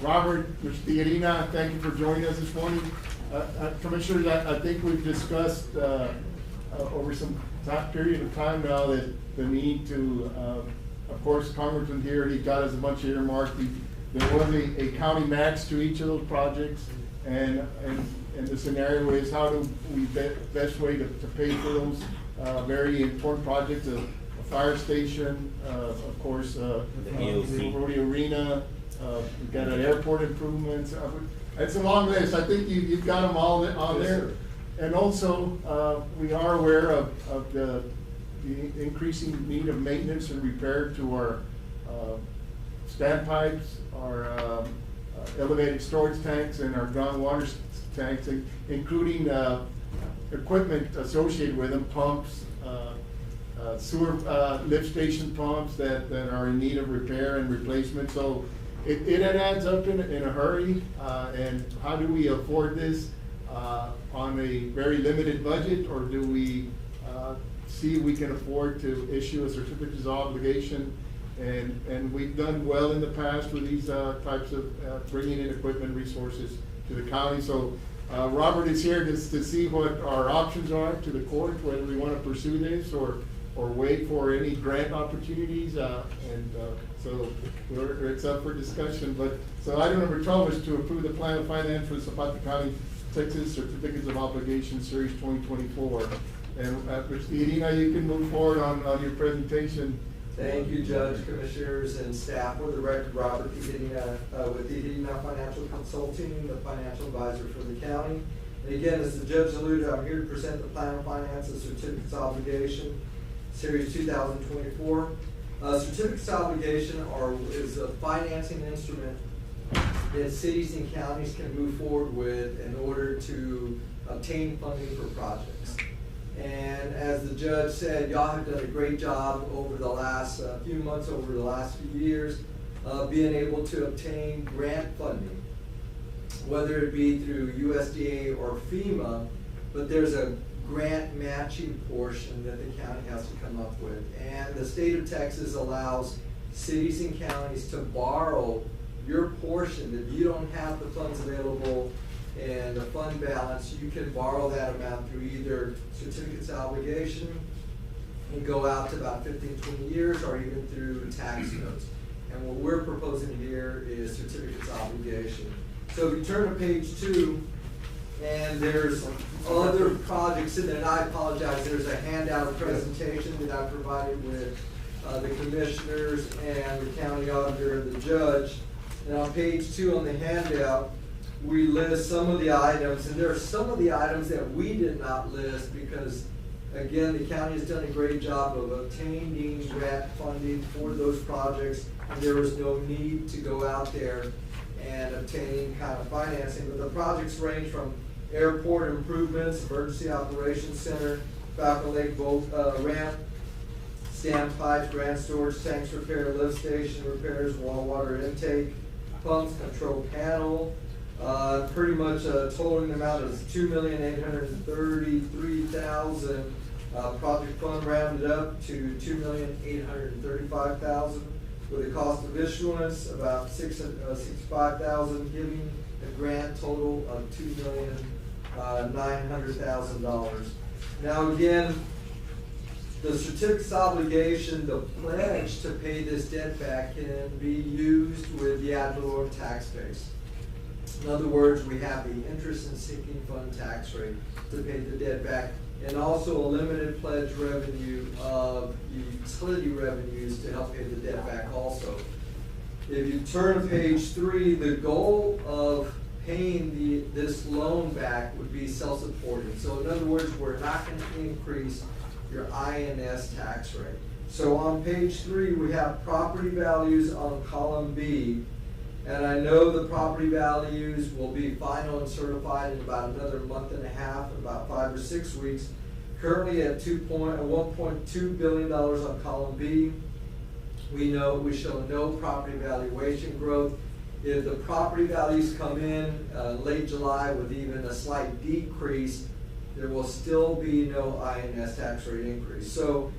Robert, Mr. Tijerina, thank you for joining us this morning. Commissioners, I think we've discussed over some period of time now that the need to, of course, Congressman here, he got us a bunch of earmarks. There was a county match to each of those projects, and the scenario is how do we best way to pay for those very important projects, a fire station, of course, the EOC. rodeo arena, we've got an airport improvements. It's a long list. I think you've got them all on there. And also, we are aware of the increasing need of maintenance and repair to our standpipes, our elevated storage tanks, and our groundwater tanks, including equipment associated with them, pumps, sewer, lift station pumps that are in need of repair and replacement, so it adds up in a hurry, and how do we afford this, on a very limited budget, or do we, see if we can afford to issue a certificate of obligation? And we've done well in the past with these, types of, bringing in equipment resources to the county, so, Robert is here to see what our options are to the court, whether we want to pursue this or wait for any grant opportunities, so it's up for discussion. But, so item number 12 is to approve the plan of finance for the Zapata County, Texas Certificates of Obligation Series 2024. And, Mr. Irina, you can move forward on your presentation. Thank you, Judge, Commissioners, and staff. For the record, Robert Irina, with Irina Financial Consulting, the financial advisor for the county. And again, as the judge alluded, I'm here to present the plan of finance and certificates of obligation, Series 2024. Certificates of obligation is a financing instrument that cities and counties can move forward with in order to obtain funding for projects. And as the judge said, y'all have done a great job over the last few months, over the last few years, being able to obtain grant funding, whether it be through USDA or FEMA, but there's a grant matching portion that the county has to come up with. And the state of Texas allows cities and counties to borrow your portion. If you don't have the funds available and the fund balance, you can borrow that amount through either certificates of obligation and go out to about 15, 20 years, or even through tax notes. And what we're proposing here is certificates of obligation. So if you turn to page 2, and there's other projects in there, and I apologize, there's a handout presentation that I provided with the commissioners and the county auditor and the judge. And on page 2 on the handout, we list some of the items, and there are some of the items that we did not list because, again, the county has done a great job of obtaining grant funding for those projects, and there was no need to go out there and obtain kind of financing. But the projects range from airport improvements, emergency operations center, Falcon Lake boat ramp, standpipes, grant storage tanks repair, lift station repairs, wall water intake, pumps, control panel. Pretty much totaling amount is $2,833,000. Project fund rounded up to $2,835,000, with a cost of issuance about $65,000, giving a grand total of $2,900,000. Now again, the certificate's obligation, the pledge to pay this debt back, can be used with the ad valorem tax base. In other words, we have the interest and sinking fund tax rate to pay the debt back, and also a limited pledge revenue of utility revenues to help pay the debt back also. If you turn to page 3, the goal of paying this loan back would be self-supporting. So in other words, we're not going to increase your INS tax rate. So on page 3, we have property values on column B. And I know the property values will be final and certified in about another month and a half, about 5 or 6 weeks. Currently at $1.2 billion on column B. We show no property valuation growth. If the property values come in late July with even a slight decrease, there will still be no INS tax rate increase. So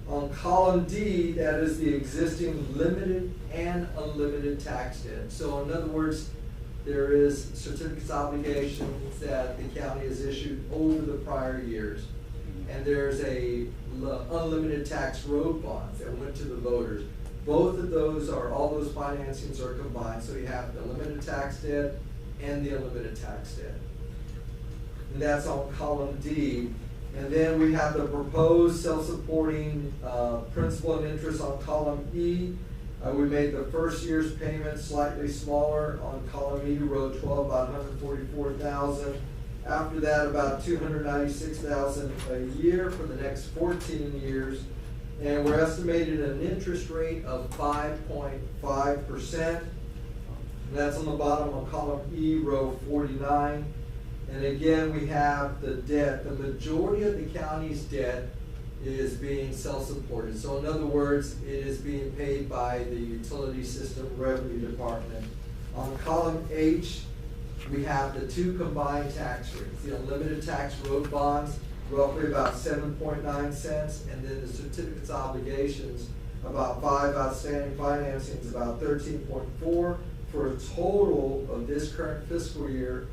on column D, that is the existing limited and unlimited tax debt. So in other words, there is certificates obligations that the county has issued over the prior years. And there's a unlimited tax road bonds that went to the voters. Both of those all those financings are combined. So you have the limited tax debt and the unlimited tax debt. And that's on column D. And then we have the proposed self-supporting principal and interest on column E. We made the first year's payment slightly smaller on column E, row 12, about $144,000. After that, about $296,000 a year for the next 14 years. And we're estimated an interest rate of 5.5%. That's on the bottom of column E, row 49. And again, we have the debt. The majority of the county's debt is being self-supported. So in other words, it is being paid by the utility system revenue department. On column H, we have the two combined tax rates. The unlimited tax road bonds, roughly about 7.9 cents, and then the certificates obligations, about 5 outstanding financings, about 13.4, for a total of this current fiscal year,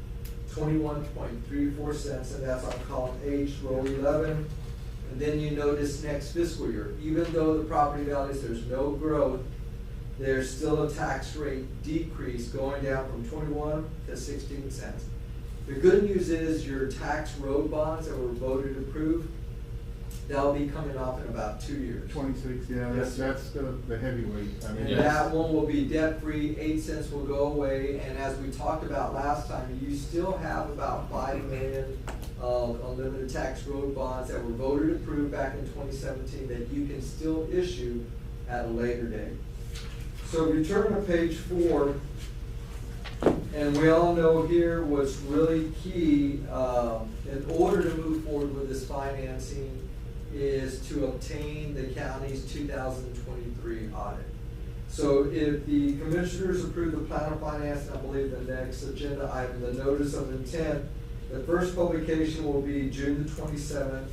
21.34 cents, and that's on column H, row 11. And then you notice next fiscal year, even though the property values, there's no growth, there's still a tax rate decrease going down from 21 to 16 cents. The good news is your tax road bonds that were voted approved, they'll be coming off in about 2 years. 26, yeah, Yes, that's the heavyweight. I mean, And that one will be debt-free, 8 cents will go away, and as we talked about last time, you still have about 5 million of unlimited tax road bonds that were voted approved back in 2017 that you can still issue at a later date. So we turn to page 4, and we all know here what's really key in order to move forward with this financing is to obtain the county's 2023 audit. So if the commissioners approve the plan of finance, I believe the next agenda item, the notice of intent, the first publication will be June the 27th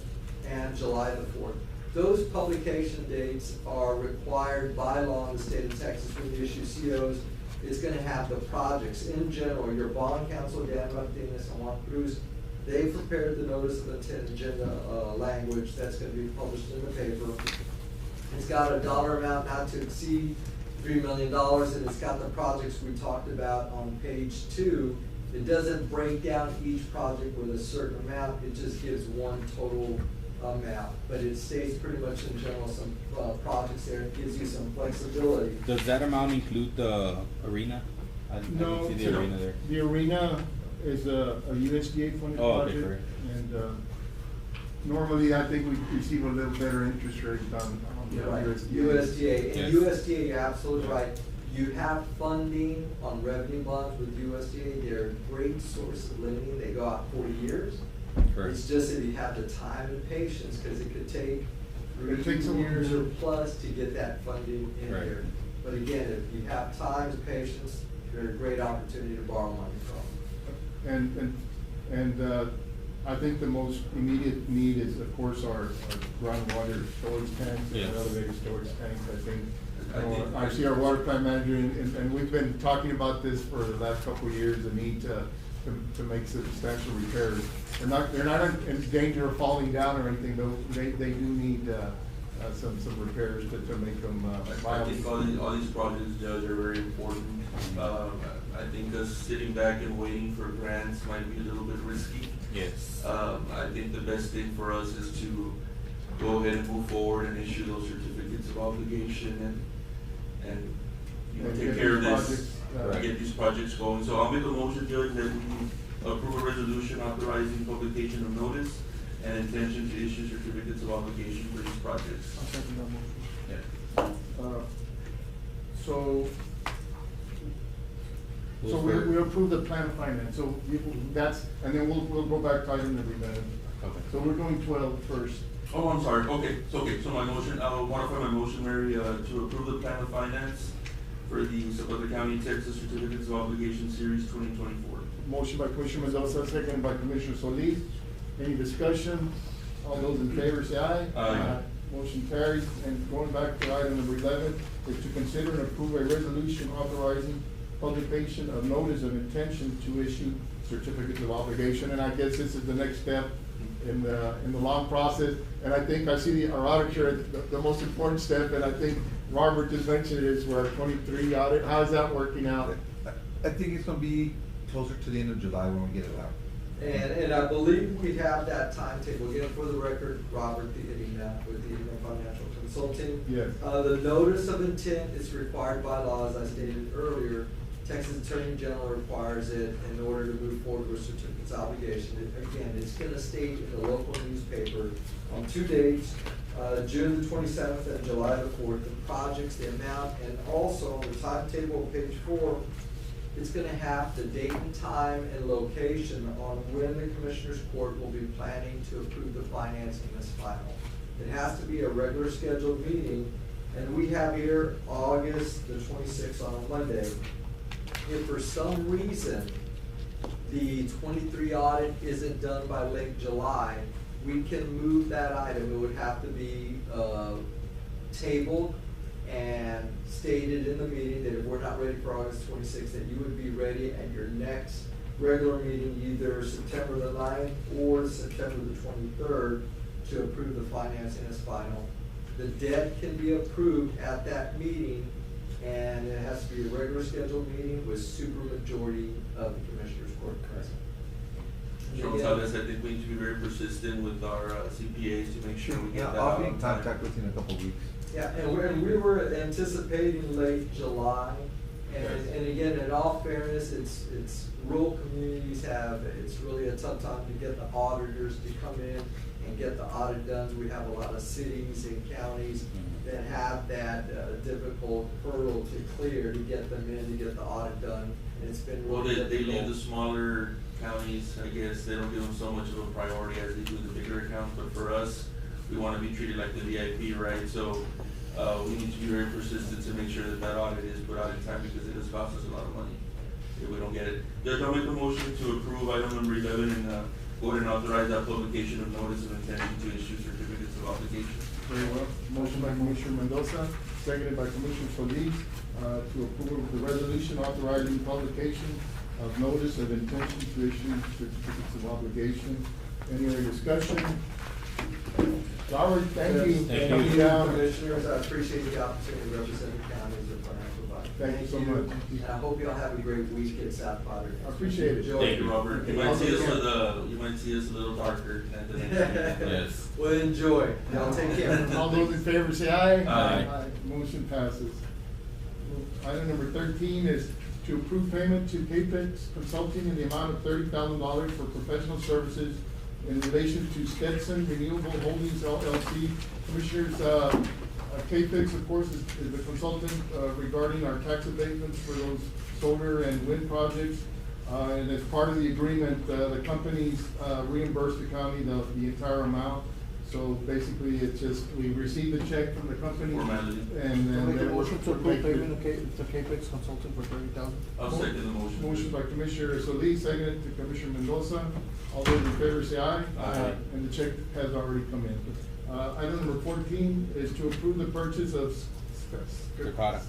and July the 4th. Those publication dates are required by law in the state of Texas when you issue COs. It's gonna have the projects in general, your bond counsel, Dan Martinez and Juan Cruz, they prepared the notice of intent agenda language that's gonna be published in the paper. It's got a dollar amount not to exceed $3 million, and it's got the projects we talked about on page 2. It doesn't break down each project with a certain amount, it just gives one total amount. But it states pretty much in general some projects there, it gives you some flexibility. Does that amount include the arena? I No, didn't see the arena there. the arena is a USDA funded Oh, okay, project. correct. And normally, I think we receive a little better interest rate on Right, USDA. USDA, and Yes. USDA, you're absolutely right. You have funding on revenue bonds with USDA, they're a great source of lending, they go out 40 years. Correct. It's just that you have the time and patience, because it could take It takes 3 years or a- plus to get that funding in Right. here. But again, if you have time and patience, they're a great opportunity to borrow money from. And I think the most immediate need is, of course, our groundwater storage tanks and Yes. elevator storage tanks. I think, I I see our water plant manager, and we've been talking about this for the last couple of years, the need to make substantial repairs. They're not in danger of falling down or anything, but they do need some repairs to make them I viable. think all these projects, Judge, are very important. I think us sitting back and waiting for grants might be a little bit risky. Yes. I think the best thing for us is to go ahead and move forward and issue those certificates of obligation and you know, And take get care of these this, projects, get these projects going. So I'll make a motion, Judge, that we approve a resolution authorizing publication of notice and intention to issue certificates of obligation for these projects. I'll second that motion. Yeah. So we approve the plan of finance, so that's, and then we'll go back to item number 11. Okay. So we're doing 12 first. Oh, I'm sorry, okay, so my motion, I'll modify my motion, Mary, to approve the plan of finance for the Zapata County, Texas Certificates of Obligation Series 2024. Motion by Commissioner Mendoza, second by Commissioner Solis. Any discussion? All those in favor say aye. Aye. Motion carries. And going back to item number 11, is to consider and approve a resolution authorizing publication of notice of intention to issue certificates of obligation. And I guess this is the next step in the long process. And I think I see our auditor, the most important step, and I think Robert just mentioned it, is for our 23 audit. How's that working out? I think it's gonna be closer to the end of July when we get it out. And I believe we have that timetable, again, for the record, Robert, the IDINA, with the IDINA Financial Consulting. Yes. The notice of intent is required by law, as I stated earlier. Texas Attorney General requires it in order to move forward with certificates of obligation. Again, it's gonna state in the local newspaper on 2 dates, June the 27th and July the 4th, the projects, the amount, and also on the timetable, page 4, it's gonna have the date and time and location on when the Commissioners Court will be planning to approve the financing as final. It has to be a regular scheduled meeting, and we have here August the 26th on a Monday. If for some reason the 23 audit isn't done by late July, we can move that item. It would have to be tabled and stated in the meeting that if we're not ready for August 26th, that you would be ready at your next regular meeting, either September the 9th or September the 23rd, to approve the financing as final. The debt can be approved at that meeting, and it has to be a regular scheduled meeting with supermajority of the Commissioners Court present. Gonzalez, I think we need to be very persistent with our CPAs to make sure we get that out I'll be in on time. contact with you in a couple of weeks. Yeah, and we were anticipating late July, and again, in all fairness, it's rural communities it's really a tough time to get the auditors to come in and get the audit done. We have a lot of cities and counties that have that difficult hurdle to clear to get them in, to get the audit done, and it's been Well, really they leave the difficult. smaller counties, I guess, they don't give them so much of a priority as they do the bigger accounts, but for us, we wanna be treated like the VIP, right? So, we need to be very persistent to make sure that that audit is put out in time, because it does cost us a lot of money if we don't get it. Judge, I'll make a motion to approve item number 11 and, go ahead and authorize that publication of notice of intention to issue certificates of obligation. Very well. Motion by Commissioner Mendoza, seconded by Commissioner Solis, to approve the resolution authorizing publication of notice of intention to issue certificates of obligation. Any other discussion? Robert, thank you. Thank Coming you. down. Commissioners, I appreciate the opportunity to represent the county as a financial advisor. Thank you so much. And I hope y'all have a great week at South Potter. I appreciate it. Enjoy. Thank you, Robert. You might see us Okay. you might see us a little darker at the next meeting. Yes. Well, enjoy. Y'all take care. All those in favor say aye. Aye. Motion passes. Item number 13 is to approve payment to Capex Consulting in the amount of $30,000 for professional services in relation to Stetson Renewable Holdings LLC. Commissioners, Capex, of course, is the consultant regarding our tax abatements for those solar and wind projects. And as part of the agreement, the companies reimburse the county the entire amount. So basically, it's just, we receive the check from the company. Formality. And then. Make a they will motion to approve make the- payment to Capex Consulting for $30,000. I'll second the motion. Motion by Commissioner Solis, seconded to Commissioner Mendoza. All those in favor say aye. Aye. And the check has already come in. Item number 14 is to approve the purchase of Zapata.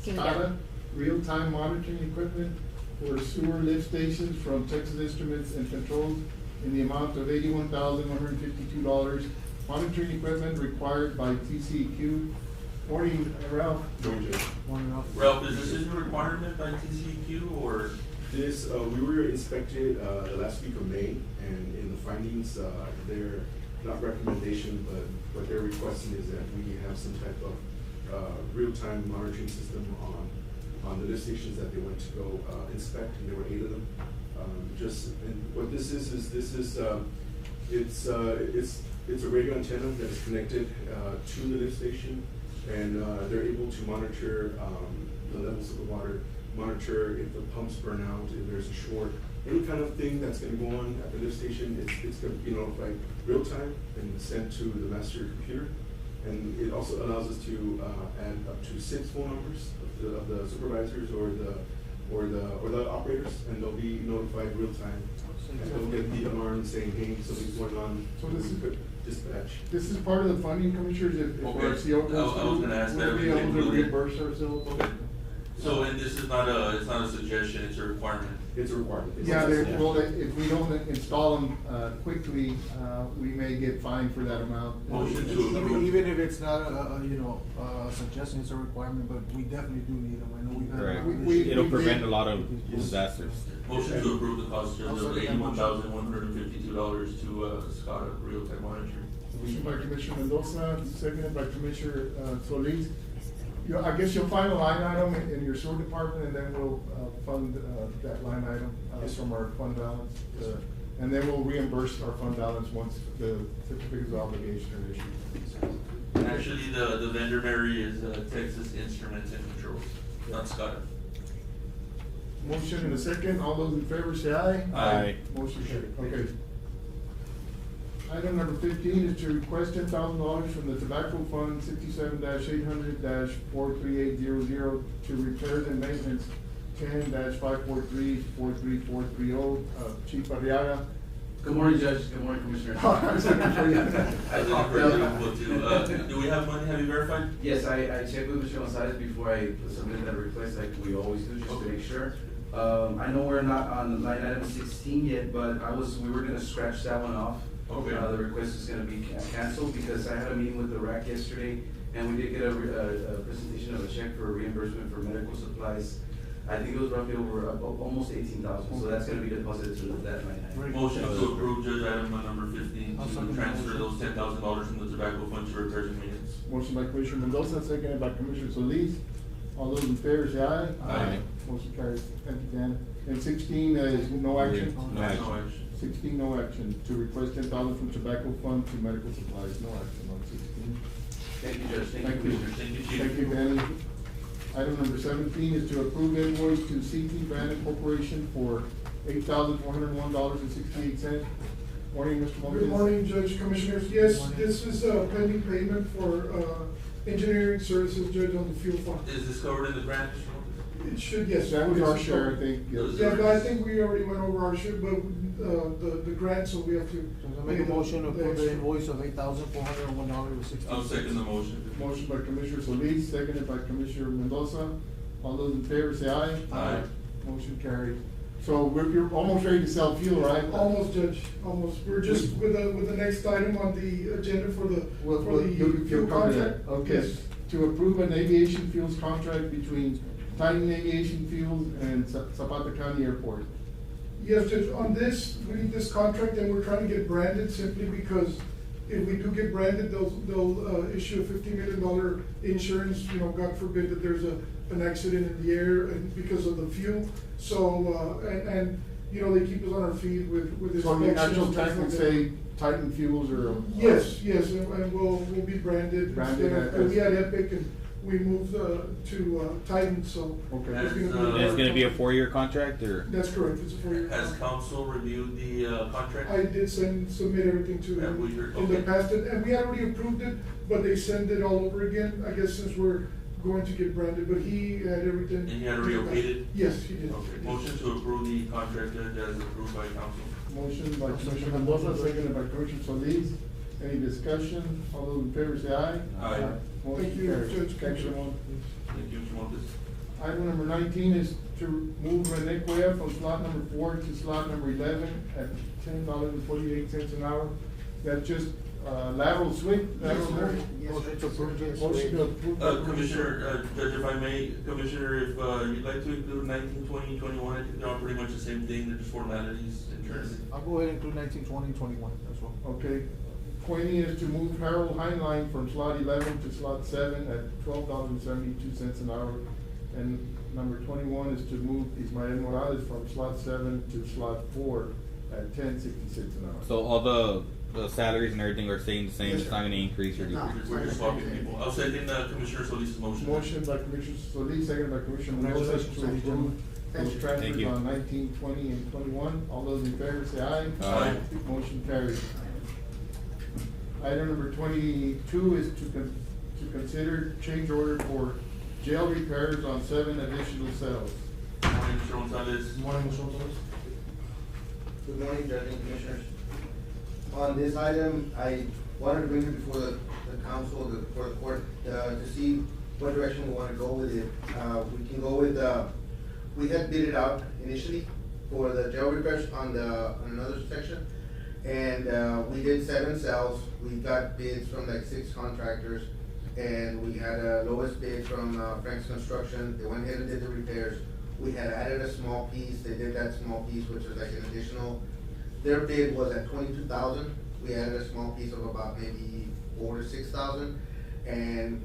Zapata real-time monitoring equipment for sewer lift stations from Texas Instruments and Controls in the amount of $81,152. Monitoring equipment required by TCEQ. Morning, Ralph. One off. Ralph, is this a requirement by TCEQ or? This, we were inspected, the last week of May, and in the findings, they're not recommendation, but what they're requesting is that we have some type of, real-time monitoring system on the lift stations that they went to go, inspect, and there were 8 of them. And what this is it's a radio antenna that is connected, to the lift station, and, they're able to monitor, the levels of the water, monitor if the pumps burn out, if there's a short, any kind of thing that's gonna go on at the lift station, it's gonna be notified real time and sent to the master computer. And it also allows us to, add up to 6 phone numbers of the supervisors or the operators, and they'll be notified real time. And they'll get the alarm saying, hey, something's going on, So this we is- could dispatch. This is part of the funding, Commissioners, if Okay. RCO goes through. I was gonna ask that, We'll be if we able to include it. reimburse ourselves. Okay. So, and this is not it's not a suggestion, it's a requirement. It's a requirement. Yeah, well, if we don't install them, quickly, we may get fined for that amount. Motion to approve. Even if it's not a suggestion, it's a requirement, but we definitely do need them. I know we've had. Correct. We- It'll we prevent did- a lot of disasters. Motion to approve the cost I'll of second that motion. $81,152 to, SCOTA real-time monitoring. Motion by Commissioner Mendoza, seconded by Commissioner Solis. I guess you'll find a line item in your sewer department, and then we'll, fund, that line item, from our fund balance. And then we'll reimburse our fund balance once the certificates of obligation are issued. And actually, the vendor, Mary, is Texas Instruments and Controls, not SCOTA. Motion and a second, all those in favor say aye. Aye. Motion carried, okay. Item number 15 is to request $10,000 from the Tobacco Fund 67-800-43800 to repairs and maintenance 10-543-43430, Chief Arriaga. Good morning, Judge. Good morning, Commissioner. I did do we have money? Have you verified? Yes, I checked with Mr. Gonzalez before I submitted that request, like we always do, just to make sure. I know we're not on line item 16 yet, but we were gonna scratch that one off. Okay. The request is gonna be canceled because I had a meeting with the RAC yesterday, and we did get a presentation of a check for reimbursement for medical supplies. I think it was roughly over almost 18,000, so that's gonna be deposited to that line item. Motion to approve Judge item number 15 I'll to second the transfer motion. those $10,000 from the tobacco fund to repairs and maintenance. Motion by Commissioner Mendoza, seconded by Commissioner Solis. All those in favor say aye. Aye. Motion carries. Thank you, Dan. And 16 is no action. No action. No action. 16, no action. To request 10,000 from tobacco fund to medical supplies, no action on 16. Thank you, Judge. Thank you, Thank you. Commissioner. Thank you, Chief. Thank you, Danny. Item number 17 is to approve invoice to CT Brandon Corporation for $8,401.68. Morning, Mr. Montes. Good morning, Judge, Commissioners. Yes, this is a pending payment for engineering services, Judge, on the fuel fund. Is this covered in the grant? It should, yes. That was our share, I think. Yes. Yeah, but I think we already went over our share, but the grant, so we have to. So I make a motion to approve the invoice of $8,401.60. I'll second the motion. Motion by Commissioner Solis, seconded by Commissioner Mendoza. All those in favor say aye. Aye. Motion carried. So you're almost ready to sell fuel, right? Almost, Judge, almost. We're just with the next item on the agenda for the fuel contract. Okay, Yes. to approve an aviation fuels contract between Titan Aviation Fuels and Zapata County Airport. Yes, Judge, on this, we need this contract and we're trying to get branded simply because if we do get branded, they'll issue a $50 million insurance, God forbid that there's an accident in the air and because of the fuel. So, they keep us on our feet with this. So the actual tag would say Titan Fuels or? Yes, and we'll be branded. Branded And we had Epic and we moved to Titan, so. Okay. it's gonna be- And it's gonna be a 4-year contract, or? That's correct, it's a 4-year. Has council reviewed the contract? I did submit everything to Have them we heard- in the okay. past, and we had already approved it, but they sent it all over again, I guess since we're going to get branded, but he had everything. And he had already okayed it? Yes, he did. Okay, motion to approve the contract as approved by council. Motion by Commissioner Mendoza, seconded by Commissioner Solis. Any discussion? All those in favor say aye. Aye. Motion Thank you, carries. Judge. Thank you, everyone. Thank you, Mr. Montes. Item number 19 is to move Rene Cuellar from slot number 4 to slot number 11 at $10.48 an hour. That's just lateral swing, lateral move. Motion to approve, Judge. Motion to approve. Commissioner, Judge, if I may, Commissioner, if you'd like to include 19, 20, 21, I think they're all pretty much the same thing, they're just formalities internally. I'll go ahead and include 19, 20, and 21 as well. Okay. 20 is to move Harold Heinlein from slot 11 to slot 7 at $12.72 an hour. And number 21 is to move Ismael Morales from slot 7 to slot 4 at $10.66 an hour. So all the salaries and everything are staying the same, Yes, it's not gonna increase or decrease? We're just swapping people. I'll second Commissioner Solis' motion. Motion by Commissioner Solis, second by Commissioner Mendoza to Congratulations, approve those Thank transfers you. on 19, 20, and 21. All those in favor say aye. Aye. Motion carries. Item number 22 is to consider change order for jail repairs on 7 additional cells. Morning, Mr. Gonzalez. Morning, Mr. Gonzalez. Good morning, Judge and Commissioners. On this item, I wanted to bring it before the council, before the court, to see what direction we want to go with it. We can go with, we had bid it out initially for the jail repairs on another section. And we did 7 cells. We got bids from like 6 contractors. And we had a lowest bid from Frank's Construction. They went ahead and did the repairs. We had added a small piece. They did that small piece, which was like an additional. Their bid was at $22,000. We added a small piece of about maybe $4,000 to $6,000, and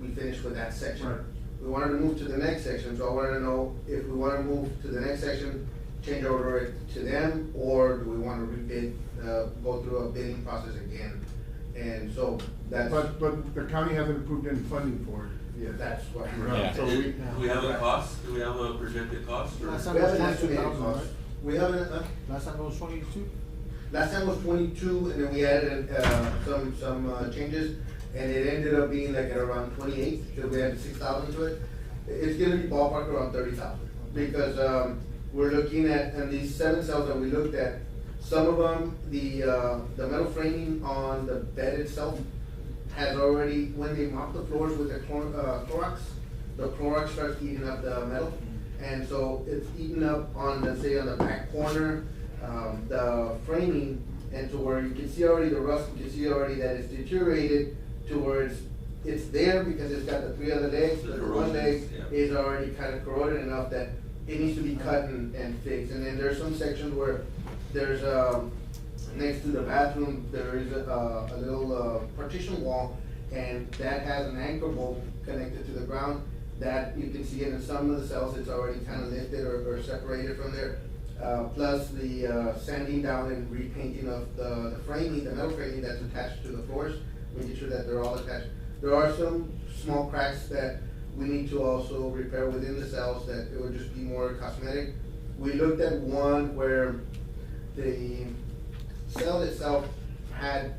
we finished with that section. Right. We wanted to move to the next section, so I wanted to know if we want to move to the next section, change order it to them, or do we want to rebid, go through a bidding process again? And so that's. But the county hasn't approved any funding for it that's what. Right. So Do we have a cost? Do we have a projected cost? or- Last time We it have was an 22,000, estimated cost. right? We have an, Last time it was 22? last time was 22, and then we added, some changes, and it ended up being like at around 28, because we added 6,000 to it. It's gonna be ballpark around 30,000, because, we're looking at, and these 7 cells that we looked at, some of them, the metal framing on the bed itself has already, when they mop the floors with the Clorox, the Clorox starts eating up the metal. And so it's eaten up on, let's say, on the back corner, the framing, and to where you can see already the rust, you can see already that it's deteriorated to where it's there because it's got the 3 other legs, but the one leg is already kind of corroded enough that it needs to be cut and fixed. And then there's some sections where there's, next to the bathroom, there is a little partition wall, and that has an anchor bolt connected to the ground. That you can see it in some of the cells, it's already kind of lifted or separated from there. Plus the sanding down and repainting of the framing, the metal framing that's attached to the floors, making sure that they're all attached. There are some small cracks that we need to also repair within the cells that it would just be more cosmetic. We looked at one where the cell itself had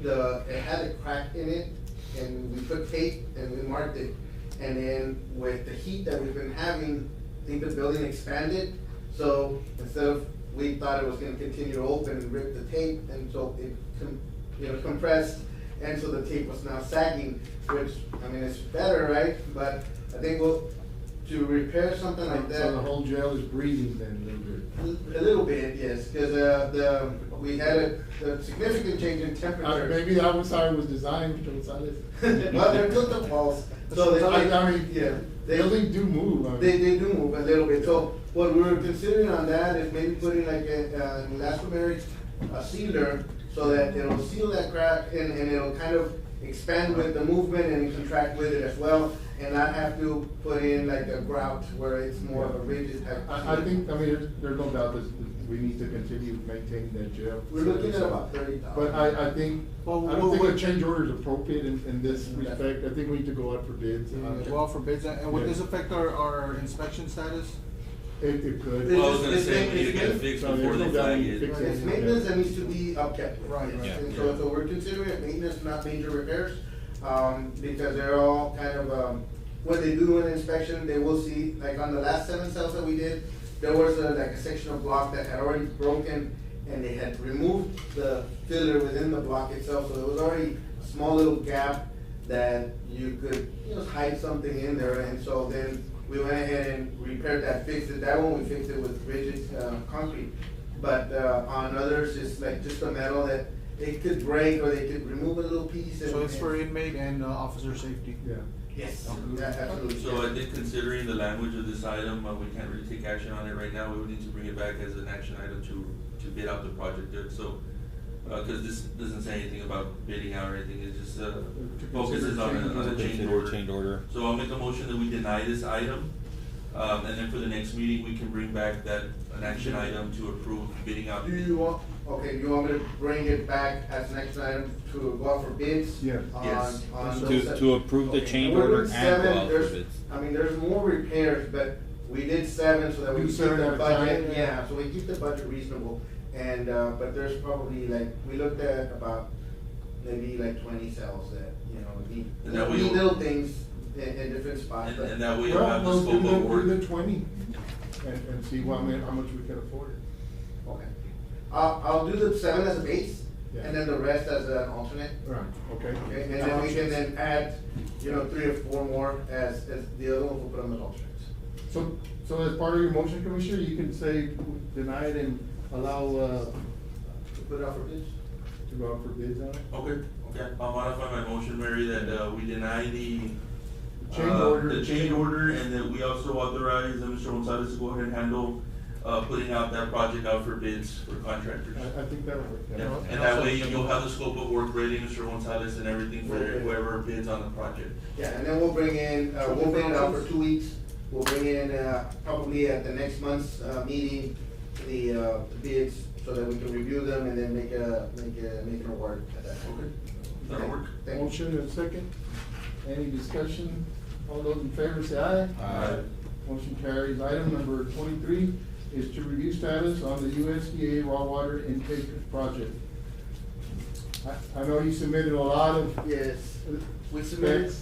it had a crack in it, and we put tape and we marked it. And then with the heat that we've been having, I think the building expanded. So instead of, we thought it was gonna continue to open and rip the tape, and so it compressed, and so the tape was now sagging, which, I mean, it's better, right? But I think to repair something like that. So the whole jail is breathing then a little bit? A little bit, yes, because we had a significant change in temperature. Maybe that was how it was designed, Gonzalez. Well, they're built up walls, so I mean, yeah. buildings do move. I mean. They do move a little bit, so what we were considering on that is maybe putting like a elastomeric sealer, so that it'll seal that crack and it'll kind of expand with the movement and contract with it as well, and not have to put in like a grout where it's more of a rigid type. I think, I mean, there's no doubt that we need to continue maintaining that jail. We're looking at about 30,000. But I think, I don't think a change order is appropriate in this respect. I think we need to go out for bids. Go out for bids, and would this affect our inspection status? It could. Well, I was gonna say, we need to get it fixed before they flag it. It's maintenance that needs to be upkept. Right, Yes. right. And so we're considering it maintenance, not major repairs, because they're all kind of, when they do an inspection, they will see, like on the last 7 cells that we did, there was like a section of block that had already broken, and they had removed the filler within the block itself, so there was already a small little gap that you could, hide something in there, and so then we went ahead and repaired that, fixed it. That one we fixed it with rigid concrete. But on others, it's like just a metal that it could break, or they could remove a little piece. So it's for inmate and officer safety? Yeah. Yes, absolutely. So I think considering the language of this item, we can't really take action on it right now. We would need to bring it back as an action item to bid out the project there. So, cause this doesn't say anything about bidding out or anything, it just, focuses on a change order. So I'll make a motion that we deny this item, and then for the next meeting, we can bring back an action item to approve bidding out. Do you want me to bring it back as an action item to go out for bids? Yeah. Yes. On those To approve the change We're order doing and go 7. out for There's- bids. I mean, there's more repairs, but we did 7 so that we Do keep 7 the at a budget, time? yeah, so we keep the budget reasonable. And, but there's probably like, we looked at about maybe like 20 cells that, And that need we- little things in different spots. but- And that way you'll Well, have the we'll scope of work. do the 20 and see how much we can afford. Okay. I'll do the 7 as a base, Yeah. and then the rest as an alternate. Right, okay. Okay, and then we can then add, 3 or 4 more as the other ones, we'll put them as alternates. So as part of your motion, Commissioner, you can say deny it and allow, To put it out for bids? to go out for bids on it? Okay, I'll modify my motion, Mary, that, we deny the Change order. and that we also authorize Mr. Gonzalez to go ahead and handle, putting out that project out for bids for contractors. I think that'll work. Yeah, and that way you'll have the scope of work ready, Mr. Gonzalez, and everything for whoever bids on the project. Yeah, and then we'll bring in, we'll bid it out for 2 weeks. We'll bring in, probably at the next month's, meeting, the bids, so that we can review them and then make an award at that. Okay, that'll work. Thank you. Motion and second. Any discussion? All those in favor say aye. Aye. Motion carries. Item number 23 is to review status on the USDA raw water intake project. I know you submitted a lot of. Yes, we submitted,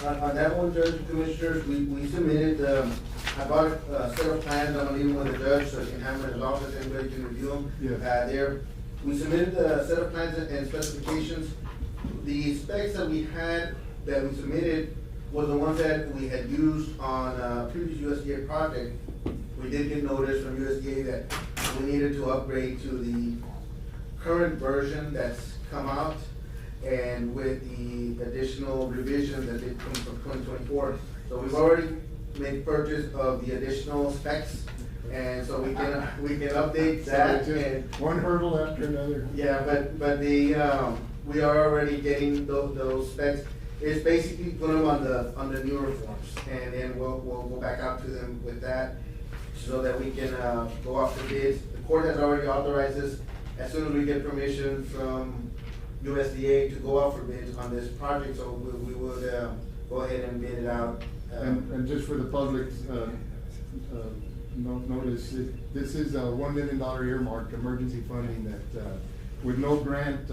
on that one, Judge and Commissioners, we submitted, I brought a set of plans, I'm gonna leave them with the judge, so he can have them in his office, everybody can review them. Yes. We submitted a set of plans and specifications. The specs that we had, that we submitted, was the ones that we had used on, previous USDA project. We did get notice from USDA that we needed to upgrade to the current version that's come out, and with the additional revisions that did come from 2024. So we've already made purchase of the additional specs, and so we can update that. So And one hurdle after another. yeah, but we are already getting those specs. It's basically put them on the newer forms, and then we'll go back out to them with that, so that we can go off the bids. The court has already authorized us, as soon as we get permission from USDA to go out for bids on this project, so we would go ahead and bid it out. And just for the public's notice, this is a $1 million earmark emergency funding that, with no grant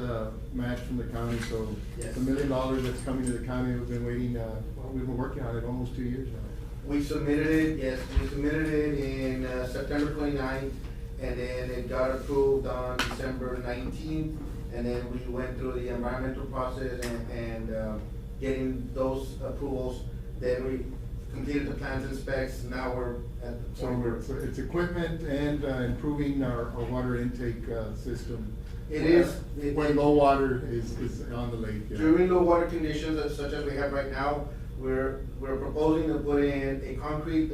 match from the county, so Yes. the $1 million that's coming to the county, we've been waiting, well, we've been working on it almost 2 years now. We submitted it, yes, we submitted it in September 29th, and then it got approved on December 19th, and then we went through the environmental process and getting those approvals. Then we completed the plans and specs, now we're at the So point. it's equipment and improving our water intake system. It is. When low water is on the lake. Yeah. During low water conditions such as we have right now, we're proposing to put in a concrete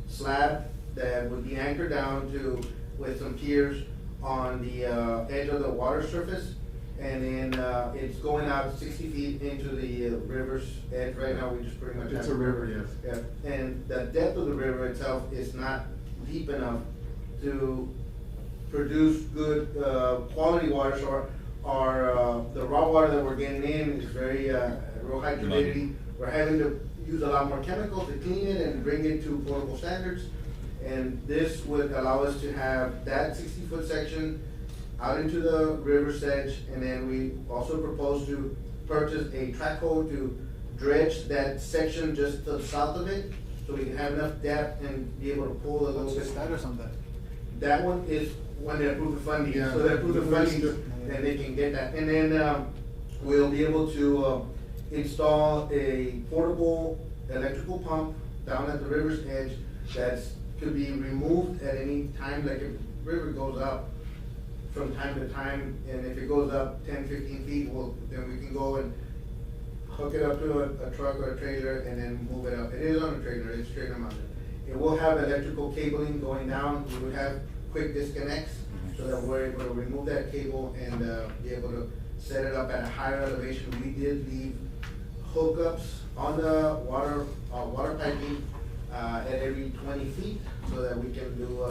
slab that would be anchored down to, with some piers on the edge of the water surface. And then it's going out 60 feet into the river's edge. Right now, we just pretty much It's have a river, yes. Yeah, and the depth of the river itself is not deep enough to produce good quality water. So the raw water that we're getting in is very real high turbidity. We're having to use a lot more chemicals to clean it and bring it to potable standards. And this would allow us to have that 60-foot section out into the river's edge, and then we also propose to purchase a track hole to dredge that section just to the south of it, so we can have enough depth and be able to pull a little What's the bit. status on that? That one is when they approve the funding, Yeah. so they approve the funding, then they can get that. And then, we'll be able to, install a portable electrical pump down at the river's edge could be removed at any time, like if the river goes up from time to time, and if it goes up 10, 15 feet, then we can go and hook it up to a truck or a trailer and then move it up. It is on a trailer, it's trailer mounted. It will have electrical cabling going down. We would have quick disconnects so that we're able to remove that cable and be able to set it up at a higher elevation. We did leave hookups on the water piping at every 20 feet so that we can do,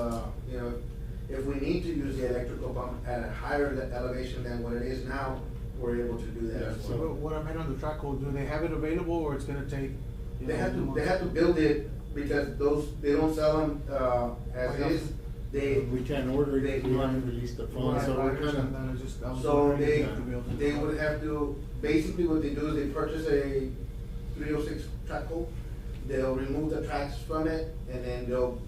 if we need to use the electrical pump at a higher elevation than what it is now, we're able to do that as well. So what I meant on the track hole, do they have it available, or it's gonna take? They have to build it because they don't sell them, as is. We can't order it, we haven't released the funds, so we're they would have to, basically what they do is they purchase a 306 track hole, they'll remove the tracks from it, and then they'll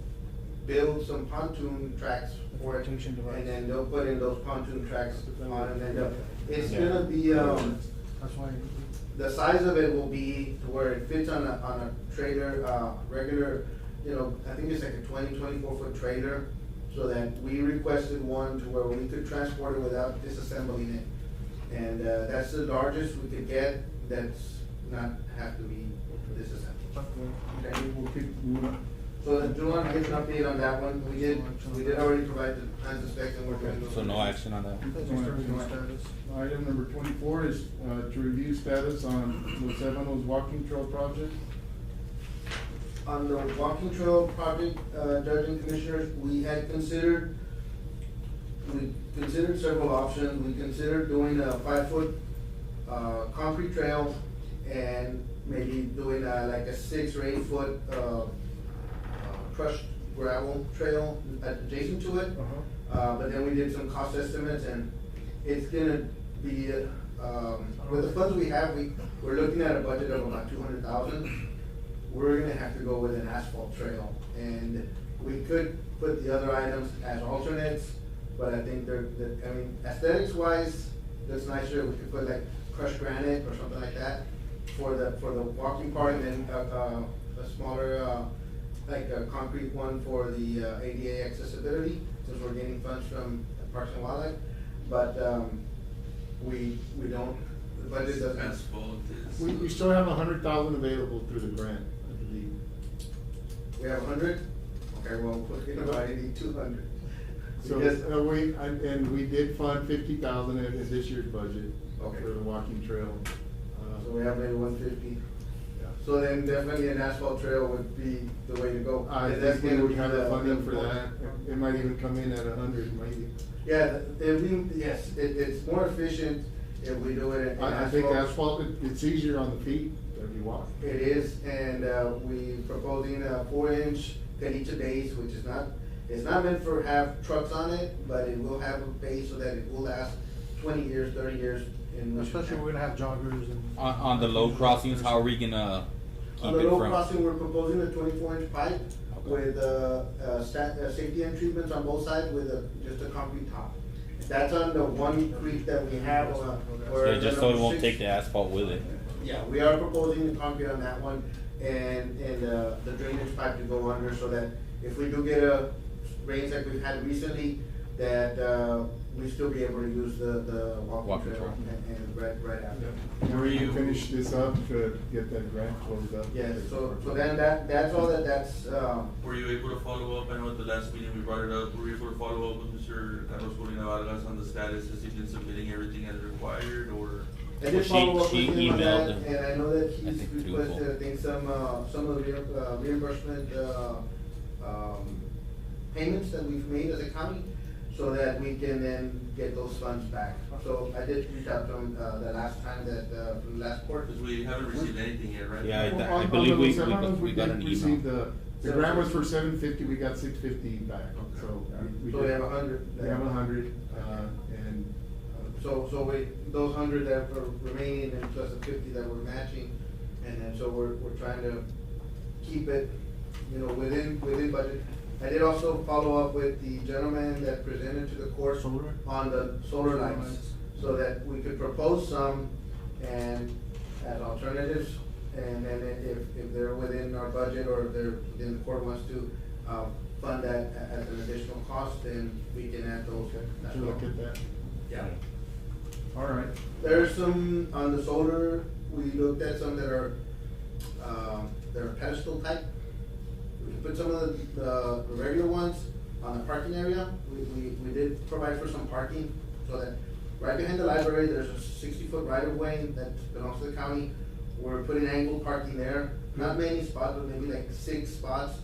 build some pontoon tracks for it, and then they'll put in those pontoon tracks on, and then it's gonna be, That's why. the size of it will be to where it fits on a trailer, regular, I think it's like a 24-foot trailer, so that we requested one to where we could transport it without disassembling it. And that's the largest we could get, that's not have to be disassembled. Okay. So do you want to get an update on that one? We did already provide the plans and specs, and we're going to. So no action on that? Item number 24 is to review status on Los Ebanos walking trail project. On the walking trail project, Judge and Commissioners, we considered several options. We considered doing a 5-foot concrete trail and maybe doing like a 6 or 8 foot, crushed gravel trail adjacent to it. But then we did some cost estimates, and it's gonna be, with the funds we have, we're looking at a budget of about 200,000. We're gonna have to go with an asphalt trail, and we could put the other items as alternates, but I think I mean, aesthetics wise, that's nicer. We could put like crushed granite or something like that for the walking part, and then a smaller, like a concrete one for the ADA accessibility, since we're getting funds from Parks and Wildlife. But we don't, the budget doesn't. Asphalt is. We still have 100,000 available through the grant, I believe. We have 100? Okay, well, I need 200. So, and we did fund 50,000 in this year's budget for the walking trail. So we have maybe 150. Yeah. So then definitely an asphalt trail would be the way to go. I And that's think we gonna would be have the funding for important. that. It might even come in at 100, maybe. Yeah, yes, it's more efficient if we do it in I think asphalt, it's easier on the feet if you walk. It is, and we proposing a 4-inch Caniche base, which is not, it's not meant for have trucks on it, but it will have a base so that it will last 20 years, 30 years. Especially we're gonna have joggers and. On the low crossings, how are we gonna keep On the it low from? crossing, we're proposing a 24-inch pipe with safety end treatments on both sides with just a concrete top. That's on the one creek that we have. Yeah, just so it won't take the asphalt with it. Yeah, we are proposing the concrete on that one, and the drainage pipe to go under, so that if we do get a rains like we've had recently, that we still be able to use the walking trail and right after. Where you finish this up to get that grant closed up. Yeah, so then that's all that's. Were you able to follow up? I know at the last meeting we brought it up. Were you able to follow up with Mr. Carlos Molina Vargas on the status? Has he been submitting everything as required, or? I did follow up with him on that, emailed and I know that he's think requested, I think, some of the reimbursement, payments that we've made as a county, so that we can then get those funds back. So I did reach out to him, the last time that, from the last court. Because we haven't received anything yet, right? Yeah, On I believe the we Los got did an receive email. the grant was for 750, we got 650 back, so. So we have 100. We have 100, and. So those 100 that were remaining, and plus the 50 that we're matching, and then so we're trying to keep it, within budget. I did also follow up with the gentleman that presented to the court on the solar lights, so that we could propose some and as alternatives, and then if they're within our budget, or if they're within the court wants to fund that as an additional cost, then we can add those. To look at that. Yeah. All right. There's some, on the solar, we looked at some that are pedestal type. We can put some of the regular ones on the parking area. We did provide for some parking, so that right behind the library, there's a 60-foot right-of-way that belongs to the county. We're putting angled parking there, not many spots, but maybe like 6 spots.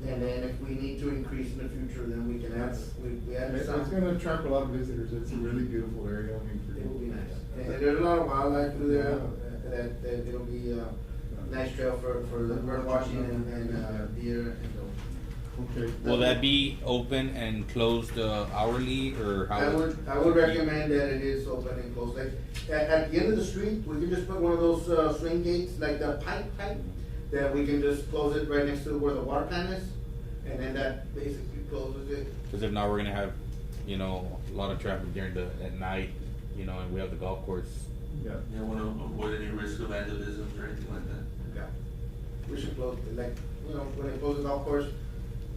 And then if we need to increase in the future, then we can add, we added some. It's gonna attract a lot of visitors, it's a really beautiful area, I mean. It will be nice. And there's a lot of wildlife through there, that it'll be a nice trail for the bird watching and deer and those. Okay. Will that be open and closed hourly, or how? I would recommend that it is open and closed. Like, at the end of the street, we can just put one of those swing gates, like the pipe, that we can just close it right next to where the water plant is, and then that basically closes it. Because if not, we're gonna have, a lot of traffic during at night, and we have the golf course. Yeah. You want to avoid any risk of vandalism or anything like that? Yeah. We should close it, like, when they close the golf course,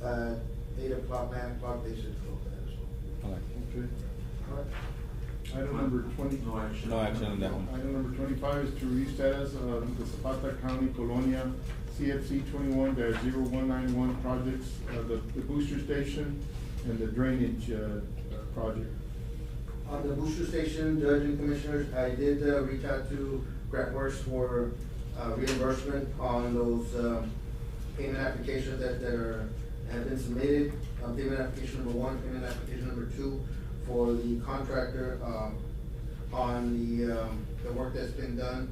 8 o'clock, 9 o'clock, they should close that as well. Okay. All right. Item number 20. No action. No action on that one. Item number 25 is to review status of the Zapata County Colonia CFC 21-0191 projects, the booster station and the drainage project. On the booster station, Judge and Commissioners, I did reach out to GrantWorks for reimbursement on those payment applications that have been submitted. Payment application number 1, payment application number 2 for the contractor on the work that's been done.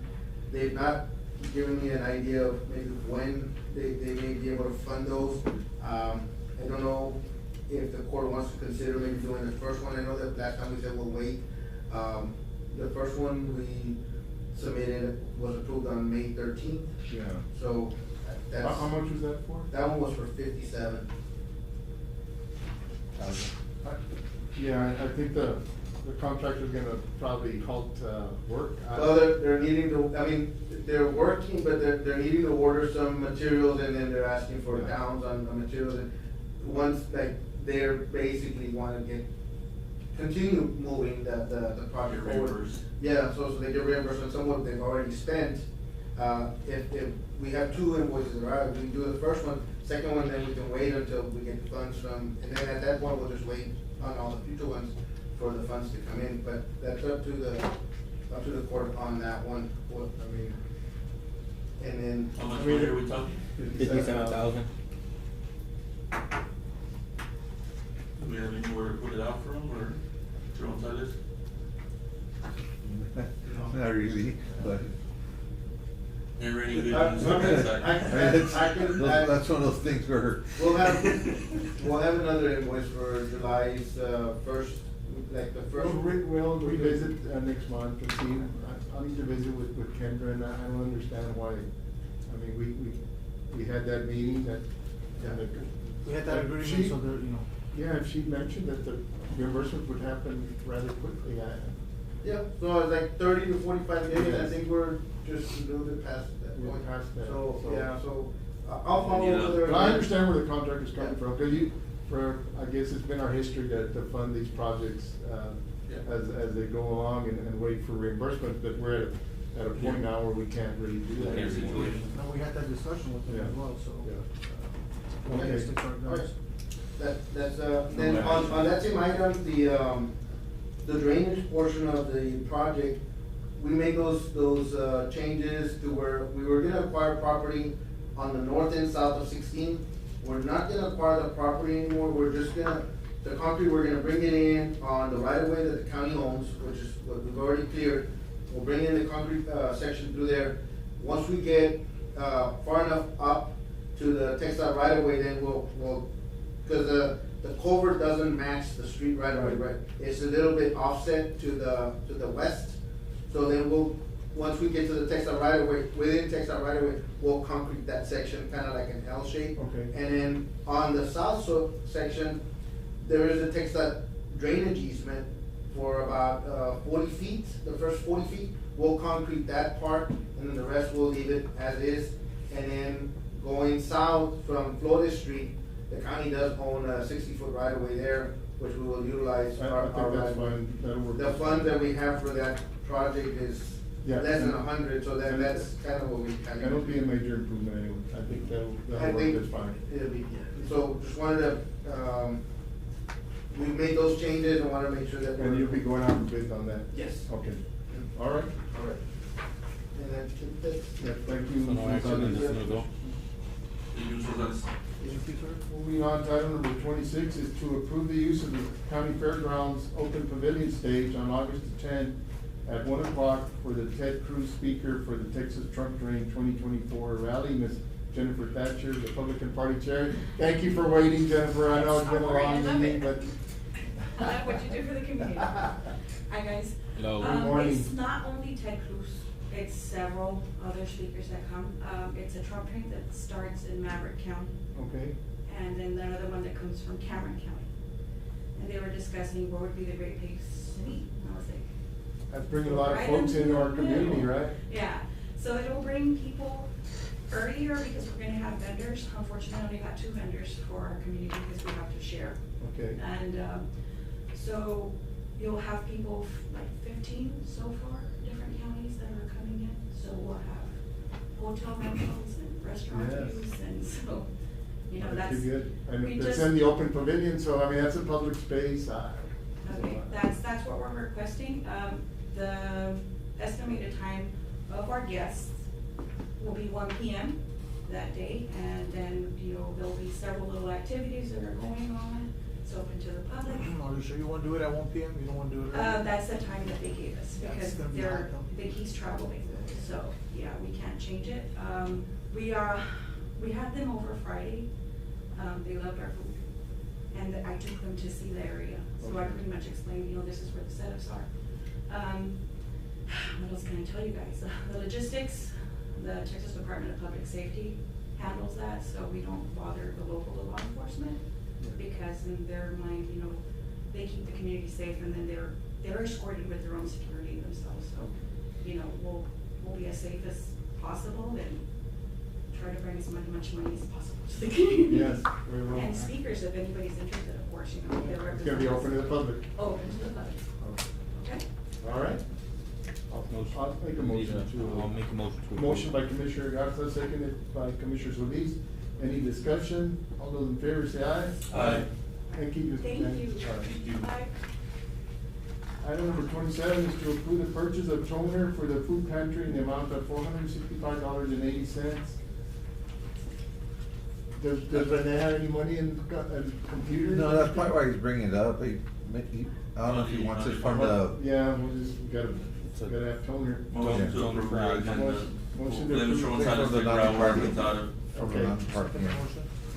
They've not given me an idea of maybe when they may be able to fund those. I don't know if the court wants to consider maybe doing the first one. I know that last time we said we'll wait. The first one we submitted was approved on May 13th. Yeah. So that's. How much was that for? That one was for 57. Yeah, I think the contractor's gonna probably halt, work. Well, they're needing to, I mean, they're working, but they're needing to order some materials, and then they're asking for downs on materials, and once, like, they're basically wanna continue moving the project Get forward. reimbursed. Yeah, so they get reimbursed on some of what they've already spent. If we have two invoices, right, we do the first one, second one, then we can wait until we get the funds from, and then at that point, we'll just wait on all the future ones for the funds to come in, but that's up to the court on that one. What, I mean, and then. How much money are we talking? 57,000. Do we have anywhere to put it out from, or Jerome Silas? Not really, but. Ain't any good news on that side. That's one of those things where. We'll have another invoice for July's, first, like the first. We'll revisit, next month and see. I'll need to visit with Kendra, and I don't understand why. I mean, we had that meeting that. We had that agreement, She- so there, Yeah, and she mentioned that the reimbursement would happen rather quickly. Yeah, so it's like 30 to 45 days, I think we're just a little bit past that We're point. past that, So, so- yeah, so I'll follow up with her. But I understand where the contractor's coming from, because I guess it's been our history to fund these projects, as they go along and wait for reimbursement, but we're at a point now where we can't really do that Can't anymore. situation. no, we had that discussion with them as well, so. Yeah. Okay. Okay. Stick to our guns. Alright. That's, then on that same item, the drainage portion of the project, we made those changes to where we were gonna acquire property on the north and south of 16. We're not gonna acquire the property anymore, we're just gonna, the concrete, we're gonna bring it in on the right of way that the county owns, which is what we've already cleared. We'll bring in the concrete, section through there. Once we get, far enough up to the textile right of way, then we'll, cause the culvert doesn't match the street right away, right? It's a little bit offset to the west. So then once we get to the textile right of way, within textile right of way, we'll concrete that section, kinda like an L shape. Okay. And then on the south section, there is a textile drainage easement for about 40 feet, the first 40 feet. We'll concrete that part, and then the rest we'll leave it as is. And then going south from Florida Street, the county does own a 60-foot right of way there, which we will utilize. I think that's fine, that'll work. The fund that we have for that project is less than 100, so that's kind of what we. That'll be a major improvement anyway. I think I that'll work think just fine. it'll be, so just wanted to, we made those changes and wanna make sure that. And you'll be going out for bids on that? Yes. Okay, all right. All right. And then, that's. Yeah, thank you. So no action on this, no go? Thank you, Mr. Gonzalez. Moving on to item number 26 is to approve the use of the county fairgrounds open pavilion stage on August 10th at 1 o'clock for the Ted Cruz speaker for the Texas Trunk Train 2024 rally. Ms. Jennifer Thatcher, the Republican Party Chair. Thank you for waiting, Jennifer. I know it's been a long meeting, but. I love what you do for the community. Hi, guys. Hello. Good morning. It's not only Ted Cruz, it's several other speakers that come. It's a trunk train that starts in Maverick County. Okay. And then another one that comes from Cameron County. And they were discussing what would be the great place to meet. And I was like. That's bringing a lot of right folks into our the community, middle. right? Yeah, so it'll bring people earlier because we're gonna have vendors. Unfortunately, I only got 2 vendors for our community because we have to share. Okay. And, so you'll have people, like 15 so far, different counties that are coming in. So we'll have hotel rentals and restaurant Yes. use, and so, that's. Pretty good. And we it's just- in the open pavilion, so I mean, that's a public space. Okay, that's what we're requesting. The estimated time of our guests will be 1 p.m. that day, and then, there'll be several little activities that are going on. It's open to the public. Are you sure you wanna do it at 1 p.m.? You don't wanna do it early? That's the time that they gave us, That's because gonna be hard, though. he's traveling. So, yeah, we can't change it. We had them over Friday. They loved our food. And I took them to see the area. So I pretty much explained, you know, this is where the setups are. What else can I tell you guys? The logistics, the Texas Department of Public Safety handles that, so we don't bother the local law enforcement, because in their mind, you know, they keep the community safe, and then they're escorted with their own security themselves. So, you know, we'll be as safe as possible and try to bring as much money as possible to the community. Yes, very well. And speakers, if anybody's interested, of course, you know, they're It's gonna be open to the public. Open to the public. Okay? All right. I'll make a motion to. I'll make a motion to. Motion by Commissioner Garza, seconded by Commissioner Solis. Any discussion? All those in favor say aye. Aye. Thank you. Thank you. All right. Thank you. Bye. Item number 27 is to approve the purchase of toner for the food pantry in the amount of $465.80. Does Rene have any money in computers? No, that's probably why he's bringing it up. I don't know if he wants it from the. Yeah, we gotta have toner. Motion to approve the agenda. Motion to Let me approve. show inside the From the non-department out of. From the Okay. non-department.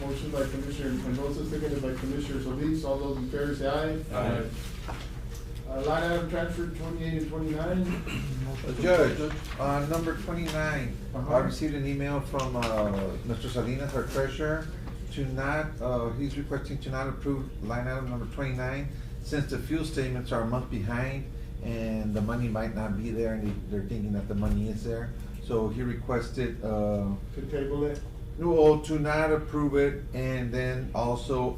Motion by Commissioner Mendoza, seconded by Commissioner Solis. All those in favor say aye. Aye. Line item transfer 28 and 29. Judge, on number 29, Uh-huh. I received an email from Mr. Salinas, our treasurer, to not, he's requesting to not approve line item number 29, since the fuel statements are a month behind and the money might not be there, and they're thinking that the money is there. So he requested, To table it. no, to not approve it, and then also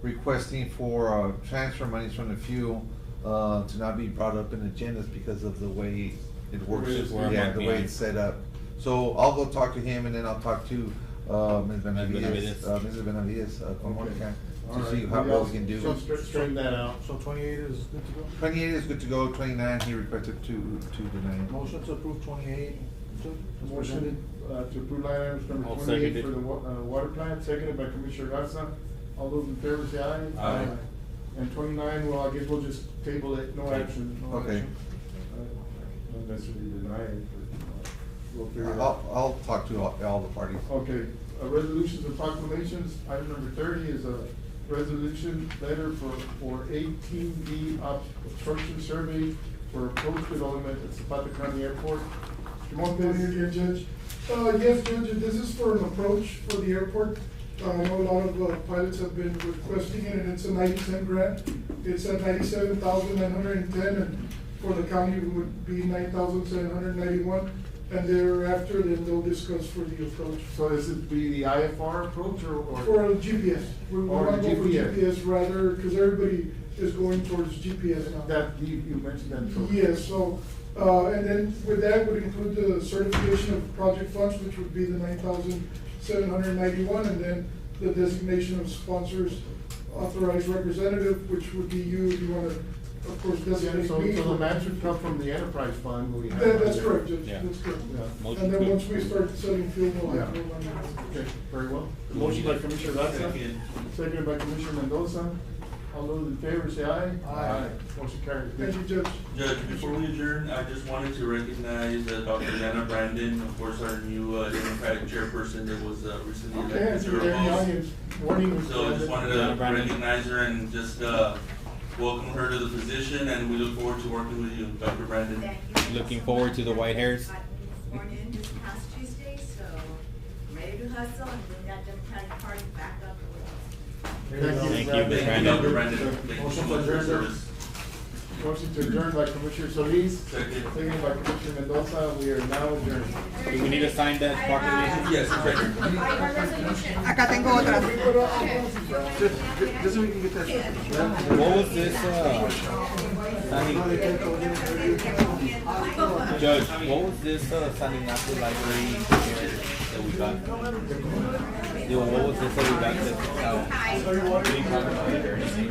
requesting for transfer monies from the fuel to not be brought up in agendas because of the way it works. Yeah, the way it's set up. So I'll go talk to him, and then I'll talk to Ms. Benavides, Mrs. Benavides, Monica, to see how what we can do. So straighten that out. So 28 is good to go? 28 is good to go, 29 he requested to deny it. Motion to approve 28. Motion to approve line items number I'll 28 second it. for the water plant, seconded by Commissioner Garza. All those in favor say aye. Aye. And 29, well, I guess we'll just table it, no action. No Okay. action. Not necessarily deny it, but we'll figure it out. I'll talk to all the parties. Okay, resolutions and proclamations, item number 30 is a resolution letter for 18B obstruction survey for approach development at Zapata County Airport. Good morning again, Judge. Yes, Judge, this is for an approach for the airport. I know a lot of pilots have been requesting it, and it's a 90-cent grant. It's at $97,910, and for the county, it would be $9,791. And thereafter, then they'll discuss for the approach. So this would be the IFR approach or? For a GPS. We Or want to go for GPS. GPS rather, because everybody is going towards GPS now. That, you mentioned that. So- Yes, so, and then with that would include the certification of project funds, which would be the $9,791, and then the designation of sponsors, authorized representative, which would be you, if you want to, of course, Yeah, designate so me. the match would come from the enterprise fund. We have That's there. correct, Judge, Yeah. that's correct. Yeah. Motion And then to- once we start selling fuel, we'll have Yeah. more money. Okay, very well. Motion by Commissioner Garza, Second. seconded by Commissioner Mendoza. All those in favor say aye. Aye. Motion carries. Thank you, Judge. Judge, before we adjourn, I just wanted to recognize Dr. Lana Brandon, of course, our new Democratic chairperson that was recently Okay, I elected see to you're in her the post. audience. Morning. Mr. So I just wanted Brandon. to recognize her and just welcome her to the position, and we look forward to working with you, Dr. Brandon. Thank you. Looking forward to the white hairs. Got sworn in this past Tuesday, so I'm ready to hustle and bring that Democratic Party back up the road. Thank you, Ms. Thank you, Brandon. Dr. Brandon. Thank you so Motion to much for your adjourn. service. Motion to adjourn by Commissioner Solis, Second. seconded by Commissioner Mendoza. We are now adjourned. Do we need to sign that proclamation? Yes, it's right here. Acá tengo otra. Just so we can get that. What was this, signing? Judge, what was this, signing after library here that we got? Yo, what was this that we got that, we didn't talk about it or anything?